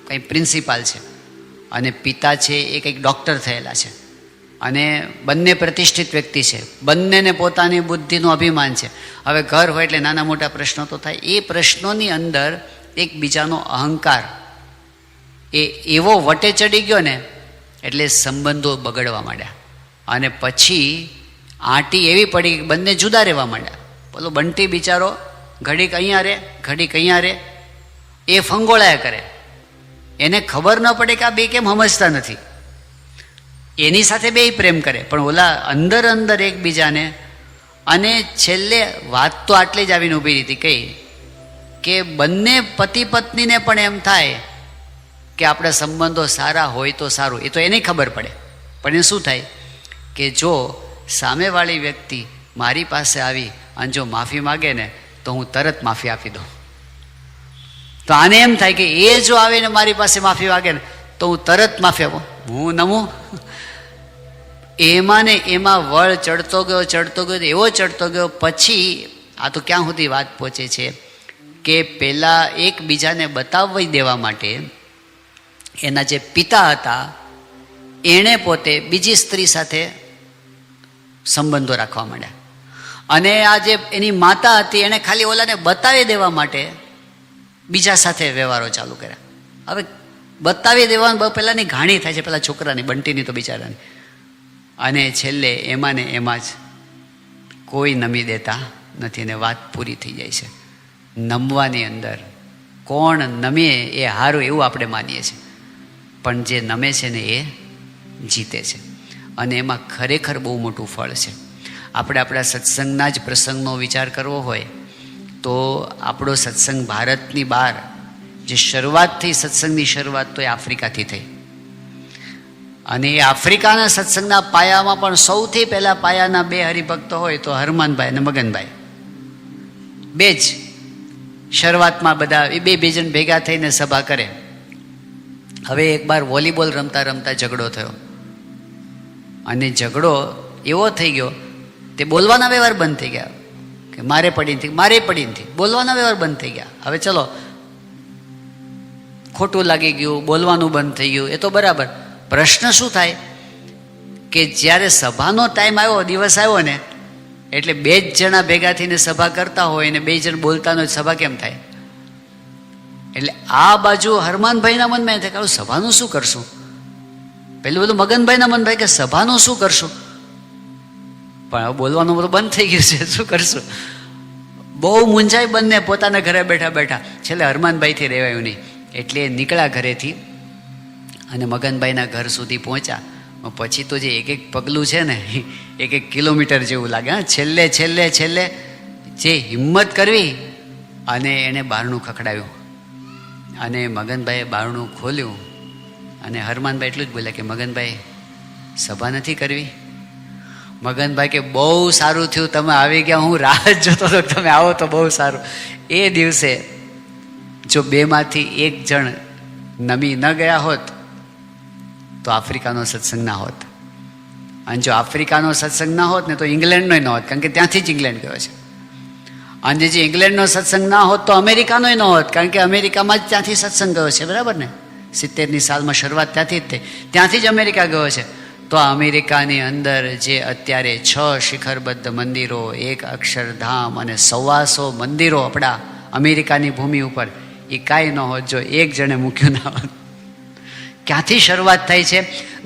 કંઈ પ્રિન્સિપાલ છે, અને પિતા છે એ કંઈક ડૉક્ટર થયેલા છે, અને બંને પ્રતિષ્ઠિત વ્યક્તિ છે. બંનેને પોતાની બુદ્ધિનું અભિમાન છે. હવે ઘર હોય એટલે નાના મોટા પ્રશ્નો તો થાય. એ પ્રશ્નોની અંદર એકબીજાનો અહંકાર એ એવો વટે ચડી ગયો ને, એટલે સંબંધો બગડવા માંડ્યા. અને પછી આંટી એવી પડી કે બંને જુદા રહેવા માંડ્યા. બોલો બંટી બિચારો ઘડીક અહીંયા રહે, ઘડીક અહીંયા રહે, એ ફંગોળાયા કરે. એને ખબર ન પડે કે આ બે કેમ સમજતા નથી. એની સાથે બે પ્રેમ કરે, પણ ઓલા અંદર એકબીજાને. અને છેલ્લે વાત તો આટલી જ આવીને ઊભી હતી કઈ કે બંને પતિ પત્નીને પણ એમ થાય કે આપણા સંબંધો સારા હોય તો સારું. એ તો એને ખબર પડે, પણ એ શું થાય કે જો સામેવાળી વ્યક્તિ મારી પાસે આવી અને જો માફી માગે ને તો હું તરત માફી આપી દઉં. તો આને એમ થાય કે એ જો આવે ને મારી પાસે માફી માગે ને તો હું તરત માફી આપું. હું નમું એમાં ને એમાં વળ ચડતો ગયો, એવો ચડતો ગયો. પછી આ તો ક્યાં સુધી વાત પહોંચે છે કે પેલા એકબીજાને બતાવી દેવા માટે એના જે પિતા હતા એણે પોતે બીજી સ્ત્રી સાથે સંબંધો રાખવા માંડ્યા, અને આ જે એની માતા હતી એણે ખાલી ઓલાને બતાવી દેવા માટે બીજા સાથે વ્યવહારો ચાલુ કર્યા. હવે બતાવી દેવાનું પેલાની ઘાણી થાય છે, પેલા છોકરાની, બંટીની તો બિચારાની. અને છેલ્લે એમાં ને એમાં જ કોઈ નમી દેતા નથી અને વાત પૂરી થઈ જાય છે. નમવાની અંદર કોણ નમે એ હારું એવું આપણે માનીએ છીએ, પણ જે નમે છે ને એ જીતે છે. અને એમાં ખરેખર બહુ મોટું ફળ છે. આપણે આપણા સત્સંગના જ પ્રસંગનો વિચાર કરવો હોય તો આપણો સત્સંગ ભારતની બહાર જે શરૂઆતથી સત્સંગની શરૂઆત તો એ આફ્રિકાથી થઈ. અને એ આફ્રિકાના સત્સંગના પાયામાં પણ સૌથી પહેલાં પાયાના બે હરિભક્તો હોય તો હરમાનભાઈ અને મગનભાઈ. બે જ શરૂઆતમાં બધા એ બે જણ ભેગા થઈને સભા કરે. હવે એકવાર વોલીબોલ રમતા રમતા ઝઘડો થયો, અને ઝઘડો એવો થઈ ગયો તે બોલવાના વ્યવહાર બંધ થઈ ગયા કે મારે પડી નથી, બોલવાના વ્યવહાર બંધ થઈ ગયા. હવે ચલો ખોટું લાગી ગયું, બોલવાનું બંધ થઈ ગયું, એ તો બરાબર. પ્રશ્ન શું થાય કે જ્યારે સભાનો ટાઈમ આવ્યો, દિવસ આવ્યો ને, એટલે બે જ જણા ભેગા થઈને સભા કરતા હોય ને બે જણ બોલતા હોય, સભા કેમ થાય? એટલે આ બાજુ હરમાનભાઈના મનમાં થાય કે સભાનું શું કરશું, પેલું બધું મગનભાઈના મન થાય કે સભાનું શું કરશું, પણ હવે બોલવાનું બધું બંધ થઈ ગયું છે, શું કરશું? બહુ મૂંઝાઈ બંને પોતાના ઘરે બેઠા. છેલ્લે હરમાનભાઈથી રહેવાયું નહીં, એટલે નીકળ્યા ઘરેથી અને મગનભાઈના ઘર સુધી પહોંચ્યા. પછી તો જે એક એક પગલું છે ને એક એક કિલોમીટર જેવું લાગે. હા, છેલ્લે છેલ્લે છેલ્લે જે હિંમત કરવી, અને એણે બારણું ખખડાવ્યું અને મગનભાઈએ બારણું ખોલ્યું અને હરમાનભાઈ એટલું જ બોલ્યા કે મગનભાઈ સભા નથી કરવી? મગનભાઈ કે બહુ સારું થયું તમે આવી ગયા, હું રાહ જ જોતો હતો તમે આવો તો બહુ સારું. એ દિવસે જો બેમાંથી એક જણ નમી ન ગયા હોત તો આફ્રિકાનો સત્સંગ ના હોત. અને જો આફ્રિકાનો સત્સંગ ના હોત ને તો ઇંગ્લેન્ડનો ન હોત, કારણ કે ત્યાંથી જ ઇંગ્લેન્ડ ગયો છે. અને જે ઇંગ્લેન્ડનો સત્સંગ ના હોત તો અમેરિકાનો ન હોત, કારણ કે અમેરિકામાં જ ત્યાંથી સત્સંગ ગયો છે, બરાબર ને? 70ની સાલમાં શરૂઆત ત્યાંથી જ થઈ, ત્યાંથી જ અમેરિકા ગયો છે. તો અમેરિકાની અંદર જે અત્યારે 6 શિખરબદ્ધ મંદિરો, 1 અક્ષરધામ અને 125 મંદિરો આપણા અમેરિકાની ભૂમિ ઉપર, એ કાંઈ ન હોત જો એક જણે મૂક્યું ના હોત. ક્યાંથી શરૂઆત થાય છે?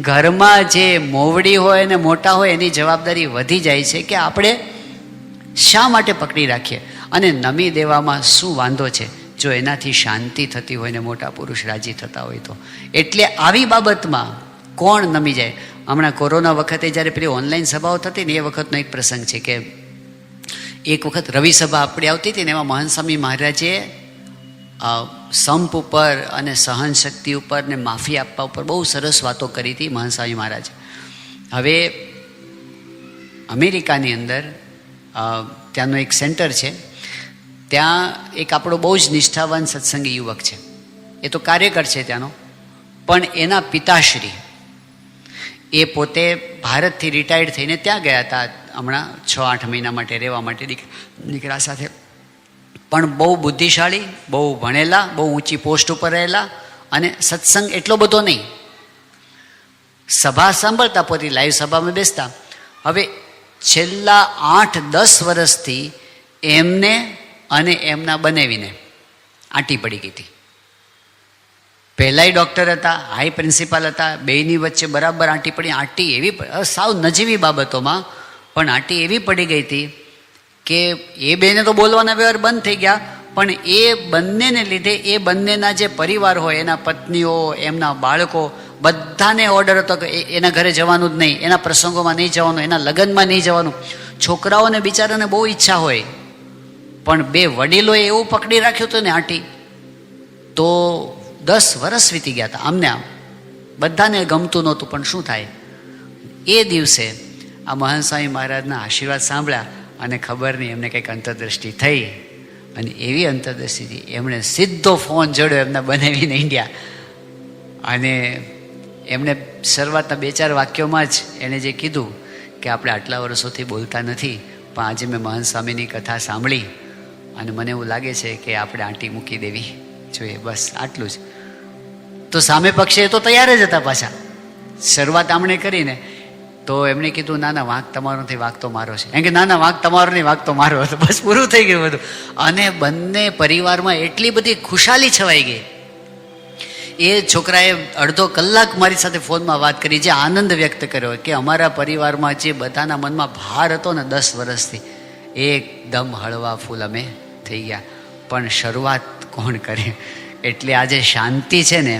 ઘરમાં જે મોવડી હોય ને મોટા હોય એની જવાબદારી વધી જાય છે કે આપણે શા માટે પકડી રાખીએ, અને નમી દેવામાં શું વાંધો છે જો એનાથી શાંતિ થતી હોય ને મોટા પુરુષ રાજી થતા હોય તો. એટલે આવી બાબતમાં કોણ નમી જાય? હમણાં કોરોના વખતે જ્યારે પેલી ઓનલાઈન સભાઓ થતી ને એ વખતનો એક પ્રસંગ છે કે એક વખત રવિ સભા આપણી આવતી હતી ને એમાં મહંત સ્વામી મહારાજે સંપ ઉપર અને સહન શક્તિ ઉપર ને માફી આપવા ઉપર બહુ સરસ વાતો કરી હતી મહંત સ્વામી મહારાજ. હવે અમેરિકાની અંદર ત્યાંનું એક સેન્ટર છે, ત્યાં એક આપણો બહુ જ નિષ્ઠાવાન સત્સંગી યુવક છે, એ તો કાર્યકર છે ત્યાંનો, પણ એના પિતાશ્રી એ પોતે ભારતથી રિટાયર્ડ થઈને ત્યાં ગયા હતા હમણાં 6-8 મહિના માટે રહેવા માટે દીકરા સાથે. પણ બહુ બુદ્ધિશાળી, બહુ ભણેલા, બહુ ઊંચી પોસ્ટ ઉપર રહેલા, અને સત્સંગ એટલો બધો નહીં, સભા સાંભળતા, પોતે લાઈવ સભામાં બેસતા. હવે છેલ્લા 8-10 વર્ષથી એમને અને એમના બનેવીને આંટી પડી ગઈ હતી. પહેલાંય ડૉક્ટર હતા, હાઈ પ્રિન્સિપાલ હતા, બેયની વચ્ચે બરાબર આંટી પડી. આંટી એવી સાવ નજીવી બાબતોમાં પણ આંટી એવી પડી ગઈ હતી કે એ બેને તો બોલવાના વ્યવહાર બંધ થઈ ગયા, પણ એ બંનેને લીધે એ બંનેના જે પરિવાર હોય, એના પત્નીઓ, એમના બાળકો, બધાને ઓર્ડર હતો કે એના ઘરે જવાનું જ નહીં, એના પ્રસંગોમાં નહીં જવાનું, એના લગ્નમાં નહીં જવાનું. છોકરાઓને બિચારાને બહુ ઈચ્છા હોય, પણ બે વડીલોએ એવું પકડી રાખ્યું હતું ને આંટી, તો 10 વર્ષ વીતી ગયા હતા આમને આમ. બધાને ગમતું નહોતું, પણ શું થાય? એ દિવસે આ મહંત સ્વામી મહારાજના આશીર્વાદ સાંભળ્યા અને ખબર નહીં એમને કંઈક અંતરદૃષ્ટિ થઈ, અને એવી અંતરદૃષ્ટિથી એમણે સીધો ફોન જોડ્યો એમના બનાવીને ઇન્ડિયા. અને એમણે શરૂઆતના 2-4 વાક્યોમાં જ એણે જે કીધું કે આપણે આટલા વર્ષોથી બોલતા નથી, પણ આજે મેં મહંત સ્વામીની કથા સાંભળી અને મને એવું લાગે છે કે આપણે આંટી મૂકી દેવી જોઈએ, બસ આટલું જ. તો સામે પક્ષે એ તો તૈયાર જ હતા પાછા. શરૂઆત આમણે કરીને તો એમણે કીધું ના ના વાંક તમારો નથી, વાંક તો મારો છે. એમ કે ના ના વાંક તમારો નહીં, વાંક તો મારો હતો. બસ પૂરું થઈ ગયું બધું. અને બંને પરિવારમાં એટલી બધી ખુશાલી છવાઈ ગઈ. એ છોકરાએ અડધો કલાક મારી સાથે ફોનમાં વાત કરી, જે આનંદ વ્યક્ત કર્યો કે અમારા પરિવારમાં જે બધાના મનમાં ભાર હતો ને 10 વર્ષથી, એકદમ હળવા ફૂલ અમે થઈ ગયા. પણ શરૂઆત કોણ કરે? એટલે આજે શાંતિ છે ને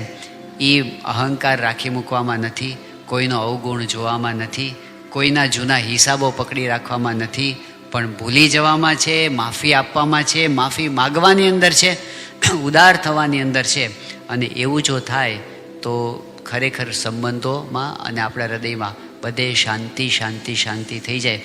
એ અહંકાર રાખી મૂકવામાં નથી, કોઈનો અવગુણ જોવામાં નથી, કોઈના જૂના હિસાબો પકડી રાખવામાં નથી, પણ ભૂલી જવામાં છે, માફી આપવામાં છે, માફી માગવાની અંદર છે, ઉદાર થવાની અંદર છે. અને એવું જો થાય તો ખરેખર સંબંધોમાં અને આપણા હૃદયમાં બધે શાંતિ શાંતિ શાંતિ થઈ જાય.